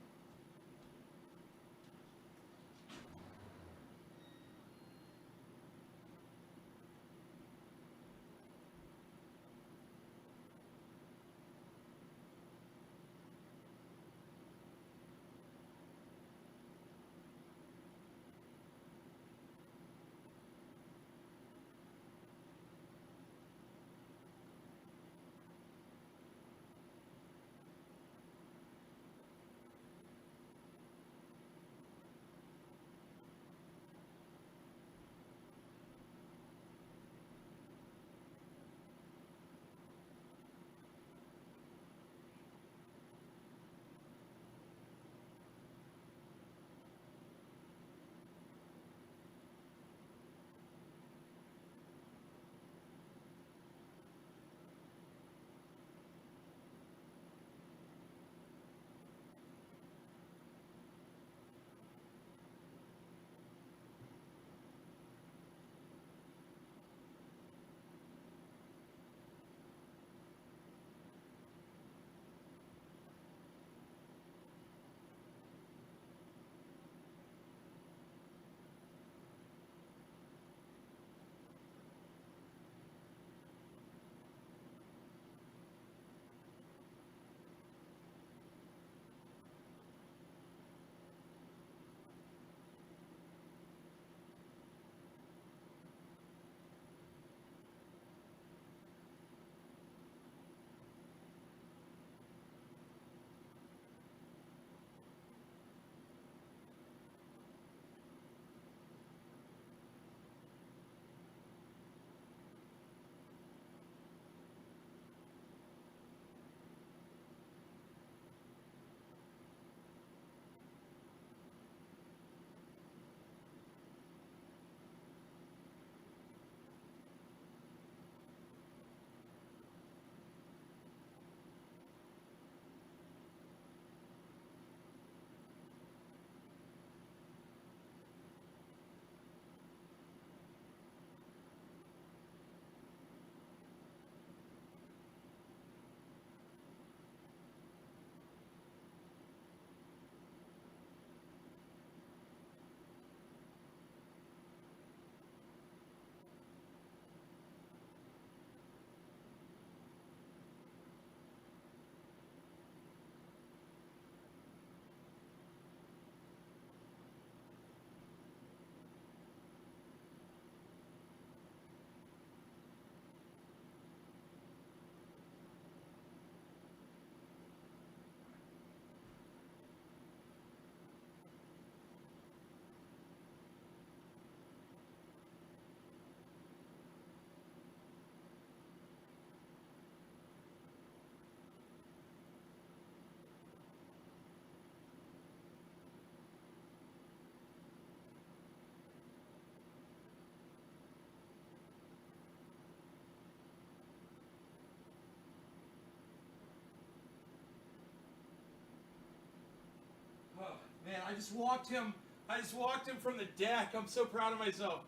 I just walked him from the deck. I'm so proud of myself.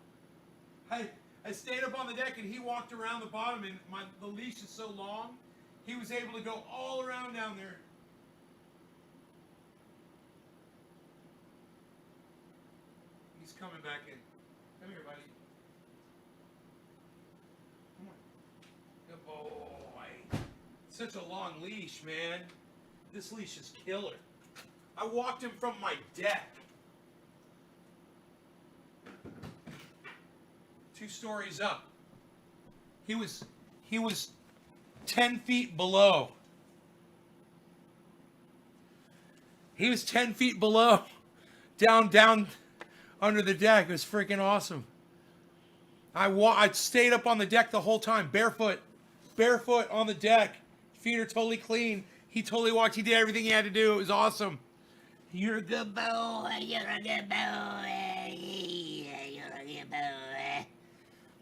I stayed up on the deck and he walked around the bottom, and the leash is so long, he was able to go all around down there. He's coming back in. Come here, buddy. Come on. Good boy. Such a long leash, man. This leash is killer. I walked him from my deck. 2 stories up. He was 10 feet below. He was 10 feet below. Down under the deck. It was freaking awesome. I stayed up on the deck the whole time, barefoot on the deck. Feet are totally clean. He totally walked. He did everything he had to do. It was awesome. You're a good boy. You're a good boy. You're a good boy.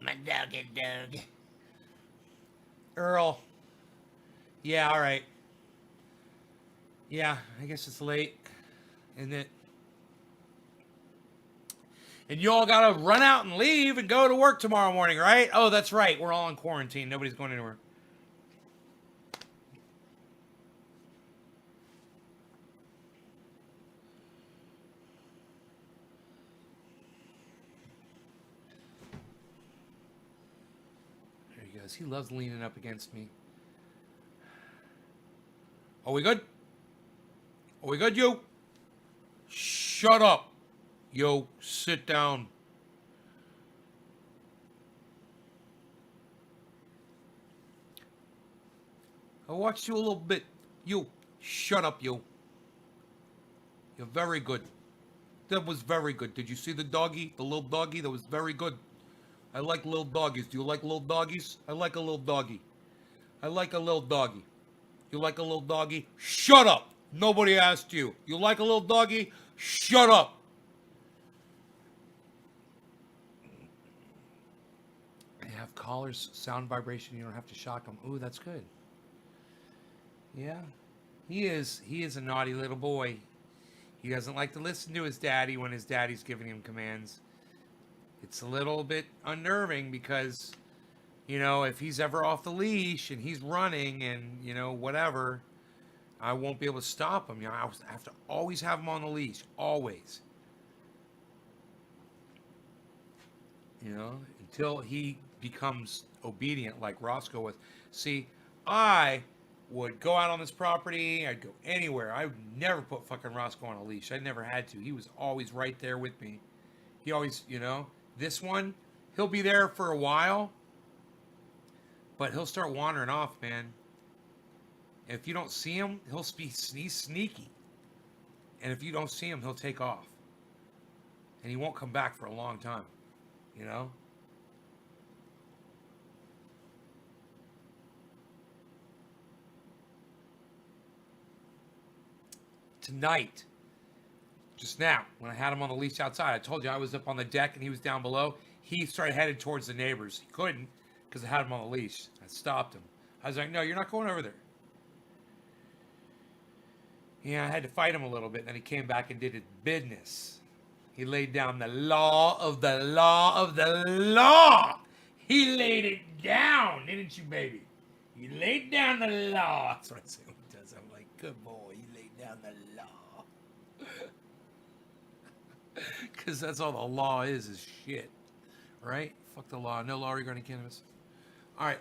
My doggy dog. Earl. Yeah, all right. Yeah, I guess it's late, isn't it? And you all gotta run out and leave and go to work tomorrow morning, right? Oh, that's right. We're all in quarantine. Nobody's going anywhere. There he goes. He loves leaning up against me. Are we good? Are we good, you? Shut up. Yo, sit down. I watched you a little bit. You, shut up, you. You're very good. That was very good. Did you see the doggy? The little doggy? That was very good. I like little doggies. Do you like little doggies? I like a little doggy. I like a little doggy. You like a little doggy? Shut up. Nobody asked you. You like a little doggy? Shut up. They have collars, sound vibration. You don't have to shock them. Ooh, that's good. Yeah. He is a naughty little boy. He doesn't like to listen to his daddy when his daddy's giving him commands. It's a little bit unnerving because, you know, if he's ever off the leash and he's running and, you know, whatever, I won't be able to stop him. You know, I have to always have him on the leash. Always. You know, until he becomes obedient like Roscoe was. See, I would go out on this property. I'd go anywhere. I would never put fucking Roscoe on a leash. I never had to. He was always right there with me. He always, you know, this one, he'll be there for a while, but he'll start wandering off, man. If you don't see him, he's sneaky. And if you don't see him, he'll take off. And he won't come back for a long time, you know? Tonight, just now, when I had him on the leash outside, I told you I was up on the deck and he was down below. He started headed towards the neighbors. He couldn't because I had him on the leash. I stopped him. I was like, no, you're not going over there. Yeah, I had to fight him a little bit. And then he came back and did his business. He laid down the law of the law of the law. He laid it down, didn't you, baby? You laid down the law. That's what I say when he does. I'm like, good boy, you laid down the law. Because that's all the law is shit. Right? Fuck the law. No law regarding cannabis. All right.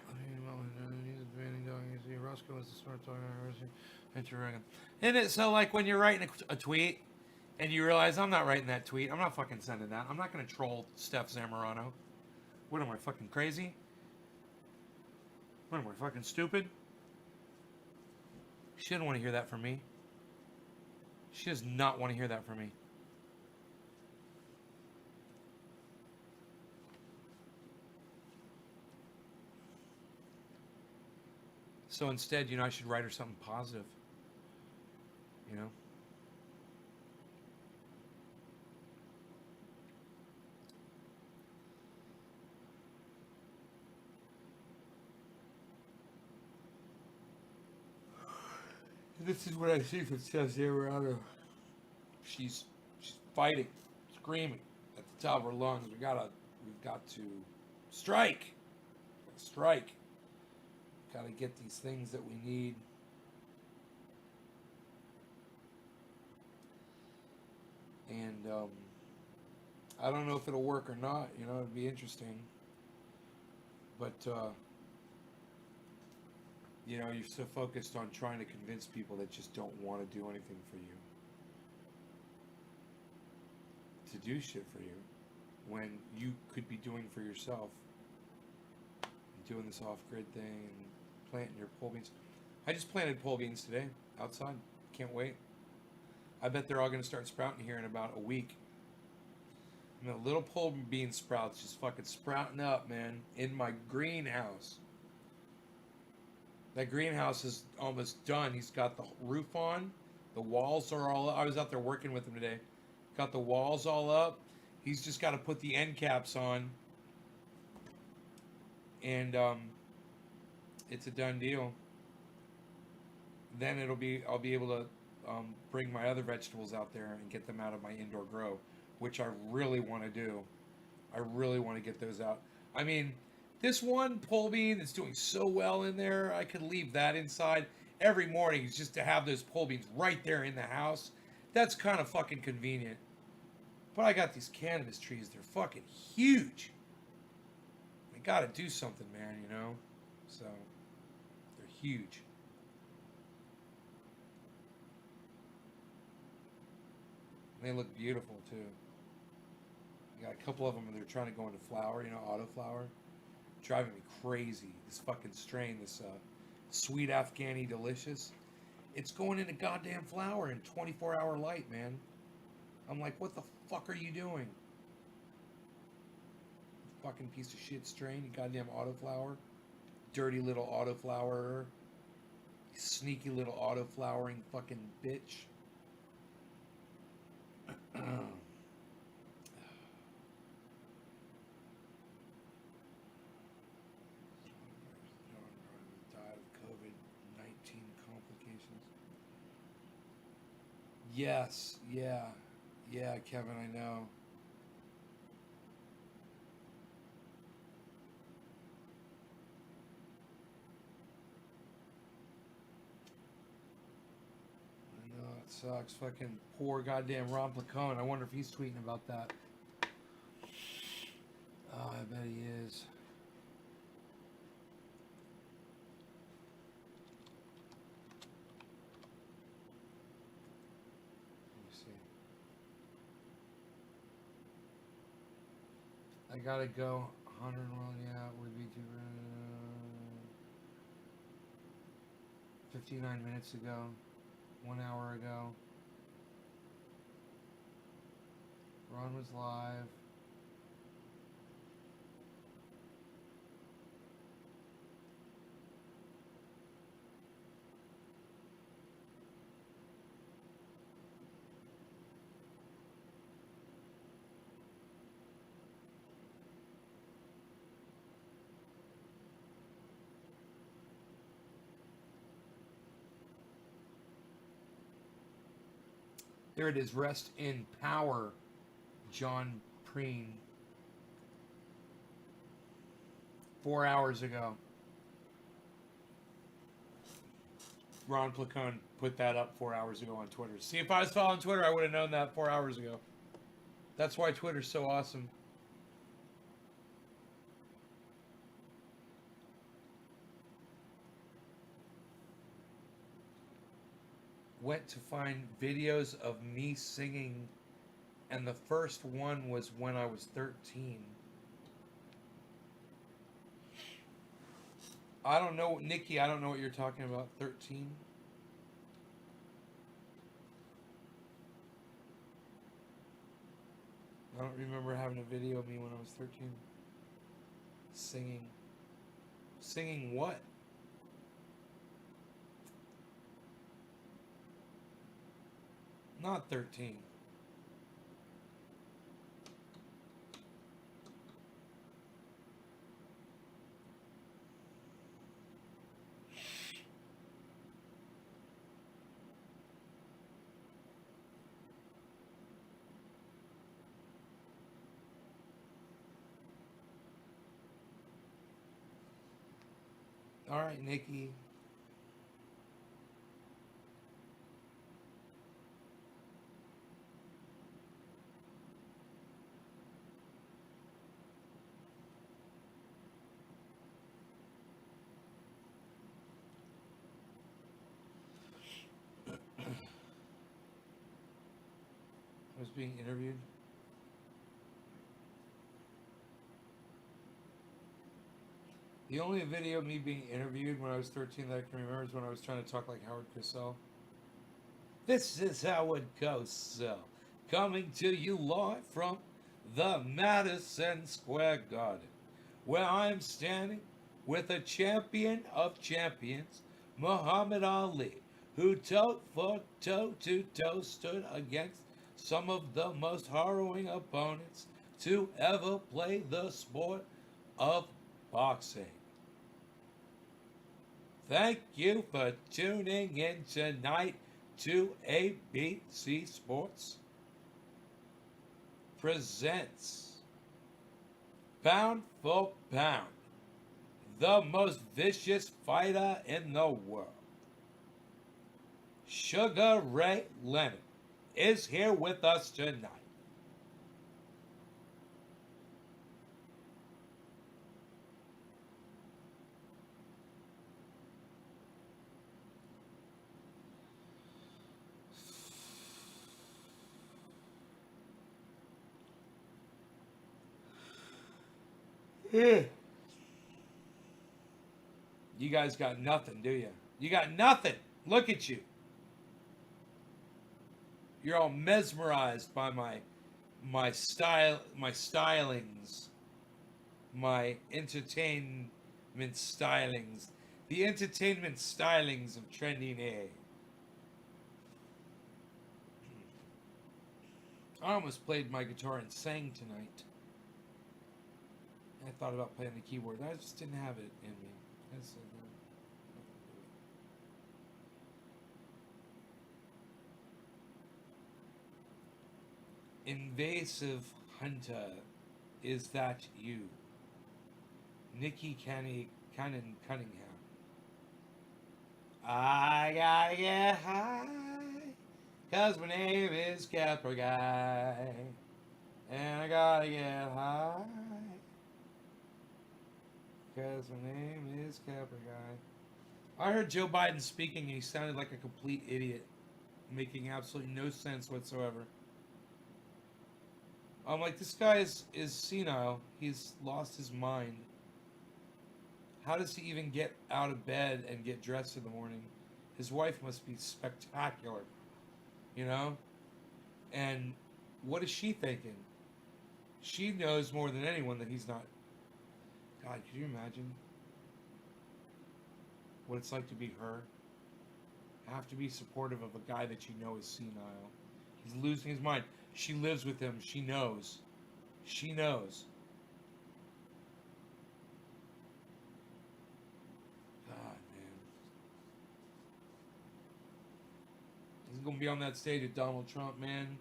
Roscoe was the smart talker. Isn't it so like when you're writing a tweet and you realize I'm not writing that tweet. I'm not fucking sending that. I'm not going to troll Steph Zamorano. What am I, fucking crazy? What am I, fucking stupid? She doesn't want to hear that from me. She does not want to hear that from me. So instead, you know, I should write her something positive. You know? This is what I see from Steph Zamorano. She's fighting, screaming at the top of our lungs. We've got to strike. Strike. Got to get these things that we need. And I don't know if it'll work or not. You know, it'd be interesting. But you know, you're so focused on trying to convince people that just don't want to do anything for you, to do shit for you, when you could be doing for yourself, and doing this off-grid thing and planting your pole beans. I just planted pole beans today outside. Can't wait. I bet they're all going to start sprouting here in about a week. I mean, little pole bean sprouts just fucking sprouting up, man, in my greenhouse. That greenhouse is almost done. He's got the roof on. The walls are all up. I was out there working with him today. Got the walls all up. He's just got to put the end caps on. And it's a done deal. Then I'll be able to bring my other vegetables out there and get them out of my indoor grow, which I really want to do. I really want to get those out. I mean, this one pole bean that's doing so well in there, I could leave that inside every morning just to have those pole beans right there in the house. That's kind of fucking convenient. But I got these cannabis trees. They're fucking huge. I gotta do something, man, you know? So, they're huge. They look beautiful, too. I got a couple of them, and they're trying to go into flower, you know, autoflower. Driving me crazy. This fucking strain, this Sweet Afghani Delicious. It's going into goddamn flower in 24-hour light, man. I'm like, what the fuck are you doing? Fucking piece of shit strain, you goddamn autoflower. Dirty little autoflowerer. Sneaky little autoflowering fucking bitch. Died of COVID-19 complications. Yes, yeah, Kevin, I know. It sucks. Fucking poor goddamn Ron Placone. I wonder if he's tweeting about that. Oh, I bet he is. Let me see. I gotta go. 100 well, yeah, would be too. 59 minutes ago. 1 hour ago. Ron was live. There it is. Rest in power, John Preen. 4 hours ago. Ron Placone put that up 4 hours ago on Twitter. See, if I was following Twitter, I would have known that 4 hours ago. That's why Twitter's so awesome. Went to find videos of me singing, and the first one was when I was 13. I don't know, Nikki, I don't know what you're talking about. 13? I don't remember having a video of me when I was 13. Singing. Singing what? Not 13. All right, Nikki. I was being interviewed. The only video of me being interviewed when I was 13 that I can remember is when I was trying to talk like Howard Cosell. This is Howard Cosell, coming to you live from the Madison Square Garden, where I'm standing with a champion of champions, Muhammad Ali, who toe for toe to toe stood against some of the most harrowing opponents to ever play the sport of boxing. Thank you for tuning in tonight to ABC Sports presents Pound for Pound, the most vicious fighter in the world. Sugar Ray Leonard is here with us tonight. You guys got nothing, do you? You got nothing. Look at you. You're all mesmerized by my stylings, my entertainment stylings, the entertainment stylings of Trending A. I almost played my guitar and sang tonight. I thought about playing the keyboard. I just didn't have it in me. Invasive Hunter, is that you? Nikki Cannon Cunningham. I gotta get high, 'cause my name is Capra Guy. And I gotta get high, 'cause my name is Capra Guy. I heard Joe Biden speaking and he sounded like a complete idiot, making absolutely no sense whatsoever. I'm like, this guy is senile. He's lost his mind. How does he even get out of bed and get dressed in the morning? His wife must be spectacular, you know? And what is she thinking? She knows more than anyone that he's not. God, could you imagine what it's like to be her? Have to be supportive of a guy that you know is senile. He's losing his mind. She lives with him. She knows. She knows. God, man. He's going to be on that stage with Donald Trump, man.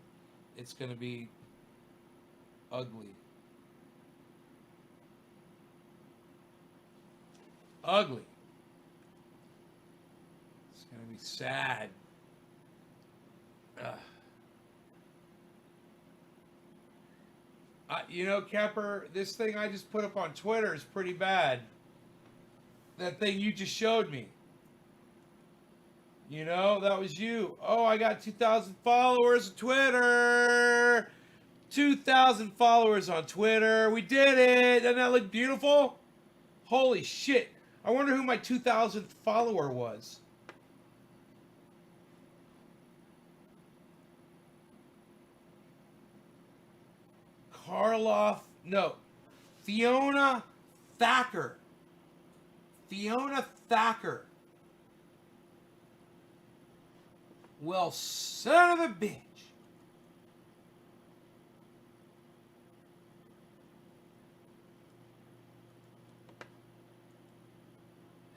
It's going to be ugly. Ugly. It's going to be sad. Ugh. You know, Kemper, this thing I just put up on Twitter is pretty bad. That thing you just showed me. You know, that was you. Oh, I got 2,000 followers on Twitter. 2,000 followers on Twitter. We did it. Doesn't that look beautiful? Holy shit. I wonder who my 2,000th follower was. Fiona Thacker. Fiona Thacker. Well, son of a bitch.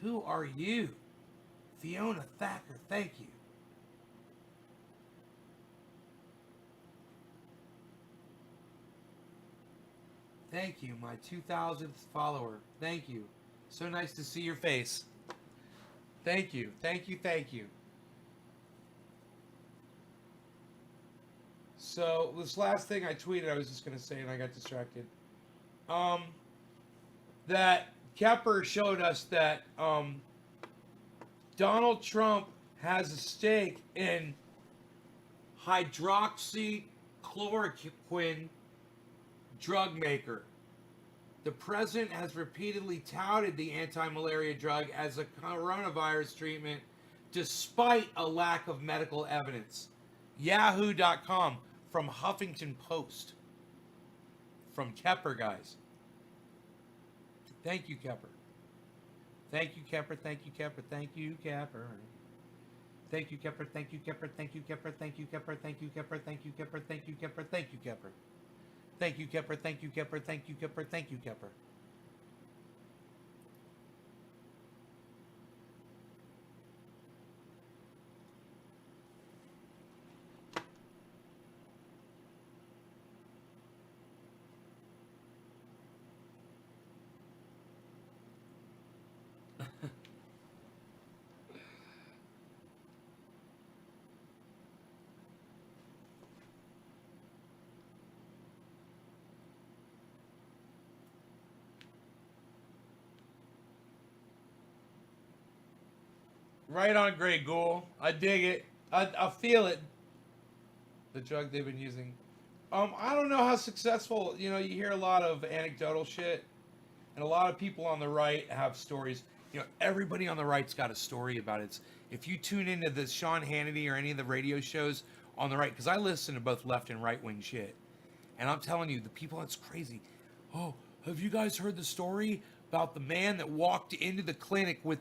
Who are you? Fiona Thacker, thank you. Thank you, my 2,000th follower. Thank you. So nice to see your face. Thank you. Thank you. Thank you. So this last thing I tweeted, I was just gonna say, and I got distracted. Um, that Kepper showed us that Donald Trump has a stake in hydroxychloroquine drug maker. The president has repeatedly touted the anti-malaria drug as a coronavirus treatment despite a lack of medical evidence. Yahoo.com from Huffington Post. From Kepper, guys. Thank you, Kepper. Thank you, Kepper. Thank you, Kepper. Thank you, Kepper. Thank you, Kepper. Thank you, Kepper. Thank you, Kepper. Thank you, Kepper. Thank you, Kepper. Thank you, Kepper. Thank you, Kepper. Thank you, Kepper. Thank you, Kepper. Thank you, Kepper. Thank you, Kepper. Thank you, Kepper. Right on, Grey Ghoul. I dig it. I feel it. The drug they've been using. I don't know how successful. You know, you hear a lot of anecdotal shit, and a lot of people on the right have stories. You know, everybody on the right's got a story about it. If you tune into the Sean Hannity or any of the radio shows on the right, because I listen to both left and right wing shit, and I'm telling you, the people, it's crazy. Oh, have you guys heard the story about the man that walked into the clinic with,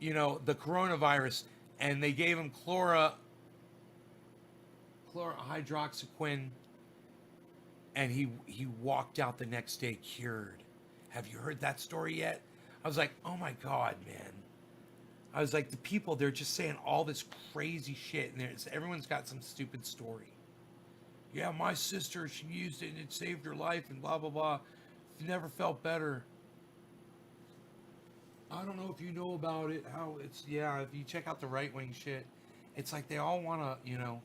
you know, the coronavirus, and they gave him chlorhydroxyquine, and he walked out the next day cured. Have you heard that story yet? I was like, oh my God, man. I was like, the people, they're just saying all this crazy shit, and everyone's got some stupid story. Yeah, my sister, she used it and it saved her life, and blah, blah, blah. Never felt better. I don't know if you know about it, how it's, yeah, if you check out the right-wing shit, it's like they all want to, you know,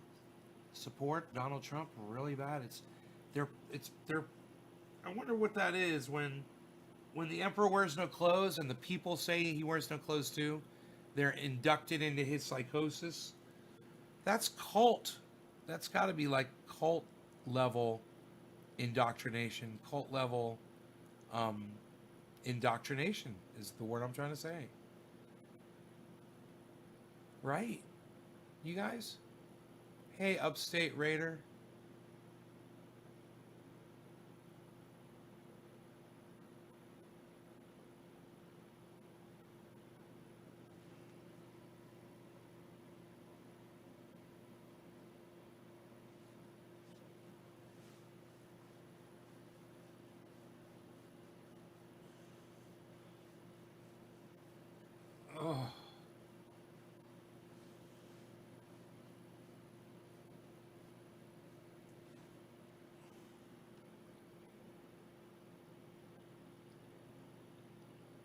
support Donald Trump really bad. They're, I wonder what that is when the emperor wears no clothes and the people say he wears no clothes too, they're inducted into his psychosis. That's cult. That's got to be like cult level indoctrination, cult level indoctrination is the word I'm trying to say. Right? You guys? Hey, Upstate Raider. Oh.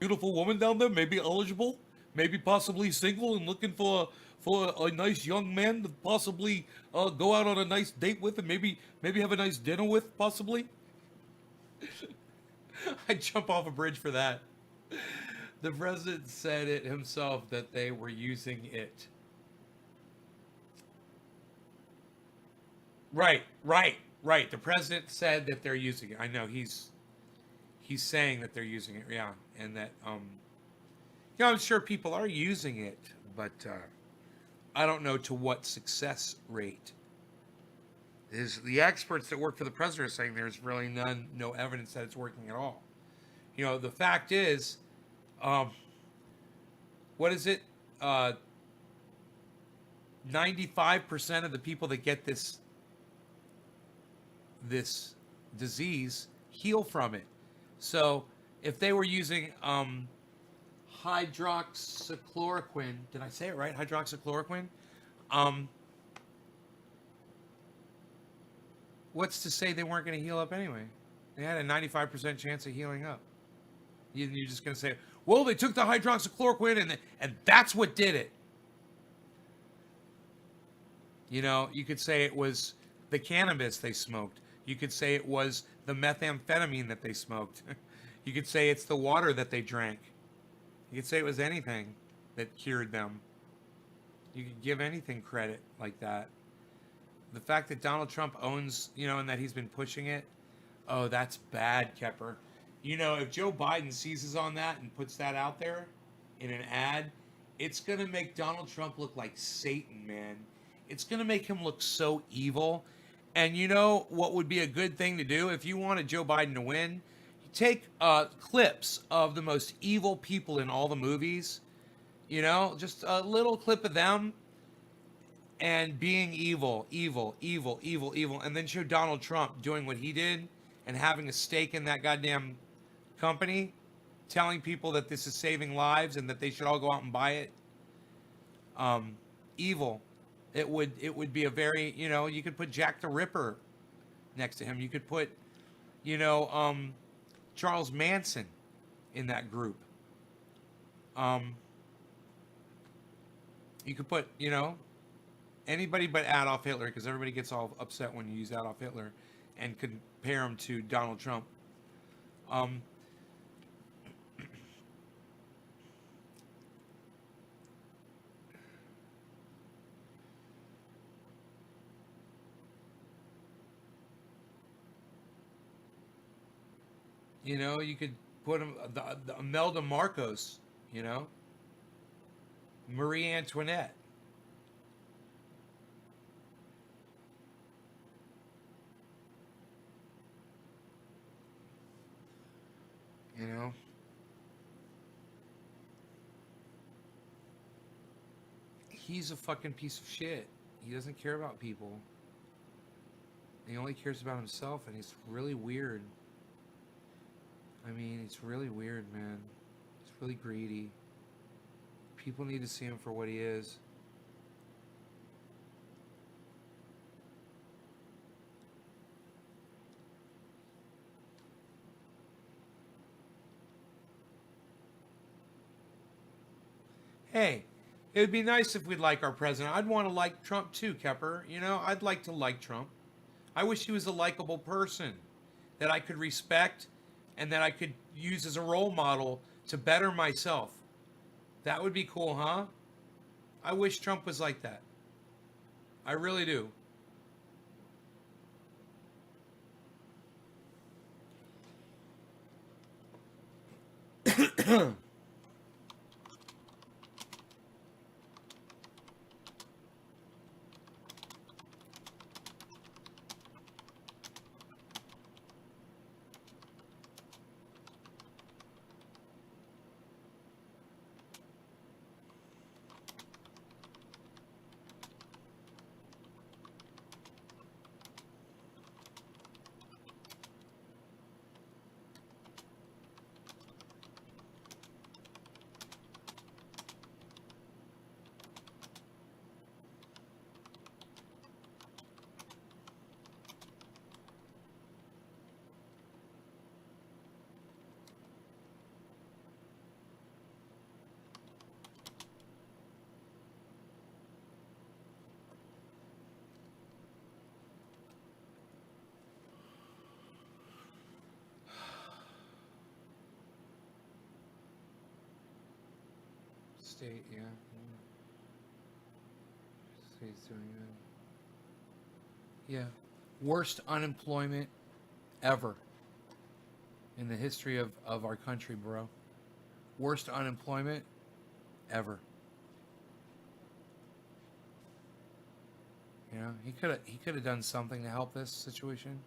Beautiful woman down there, maybe eligible, maybe possibly single and looking for a nice young man to possibly go out on a nice date with and maybe have a nice dinner with, possibly. I'd jump off a bridge for that. The president said it himself that they were using it. Right. The president said that they're using it. I know he's saying that they're using it, yeah, and that you know, I'm sure people are using it, but I don't know to what success rate. Is the experts that work for the president are saying there's really no evidence that it's working at all. You know, the fact is, what is it? 95% of the people that get this disease heal from it. So if they were using hydroxychloroquine, did I say it right? Hydroxychloroquine. What's to say they weren't going to heal up anyway? They had a 95% chance of healing up. You're just going to say, Well, they took the hydroxychloroquine and that's what did it. You know, you could say it was the cannabis they smoked. You could say it was the methamphetamine that they smoked. You could say it's the water that they drank. You could say it was anything that cured them. You could give anything credit like that. The fact that Donald Trump owns, you know, and that he's been pushing it, oh, that's bad, Kepper. You know, if Joe Biden seizes on that and puts that out there in an ad, it's going to make Donald Trump look like Satan, man. It's going to make him look so evil. And you know what would be a good thing to do if you wanted Joe Biden to win? You take clips of the most evil people in all the movies, you know, just a little clip of them and being evil, evil, evil, evil, evil, and then show Donald Trump doing what he did and having a stake in that goddamn company, telling people that this is saving lives and that they should all go out and buy it. Evil. It would be a very, you know, you could put Jack the Ripper next to him. You could put, you know, Charles Manson in that group. You could put, you know, anybody but Adolf Hitler, because everybody gets all upset when you use Adolf Hitler and compare him to Donald Trump. You know, you could put him, the Imelda Marcos, you know, Marie Antoinette. You know, he's a fucking piece of shit. He doesn't care about people. He only cares about himself, and he's really weird. I mean, it's really weird, man. He's really greedy. People need to see him for what he is. Hey, it would be nice if we'd like our president. I'd want to like Trump too, Kepper. You know, I'd like to like Trump. I wish he was a likable person that I could respect and that I could use as a role model to better myself. That would be cool, huh? I wish Trump was like that. I really do. State, yeah. State's doing good. Yeah. Worst unemployment ever in the history of our country, bro. Worst unemployment ever. You know, he could have done something to help this situation,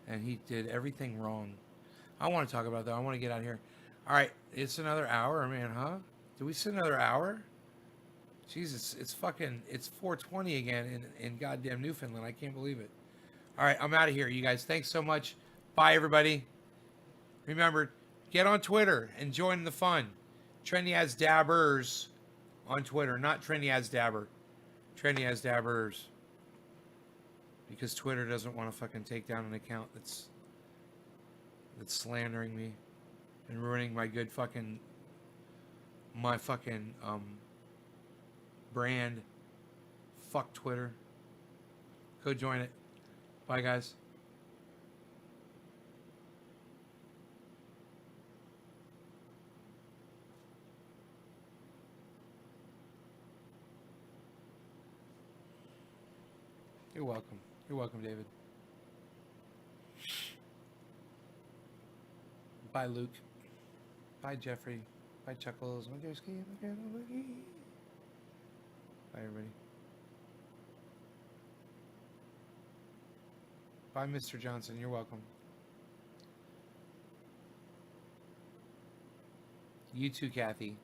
and he did everything wrong. I want to talk about that. I want to get out of here. All right, it's another hour, man, huh? Did we sit another hour? Jesus, it's 4:20 again in goddamn Newfoundland. I can't believe it. All right, I'm out of here, you guys. Thanks so much. Bye, everybody. Remember, get on Twitter and join the fun. Trendy as Dabbers on Twitter, not Trendy as Dabber. Trendy as Dabbers. Because Twitter doesn't want to fucking take down an account that's slandering me and ruining my good fucking my fucking brand. Fuck Twitter. Go join it. Bye, guys. You're welcome. You're welcome, David. Bye, Luke. Bye, Jeffrey. Bye, Chuckles. Bye, everybody. Bye, Mr. Johnson. You're welcome. You too, Kathy.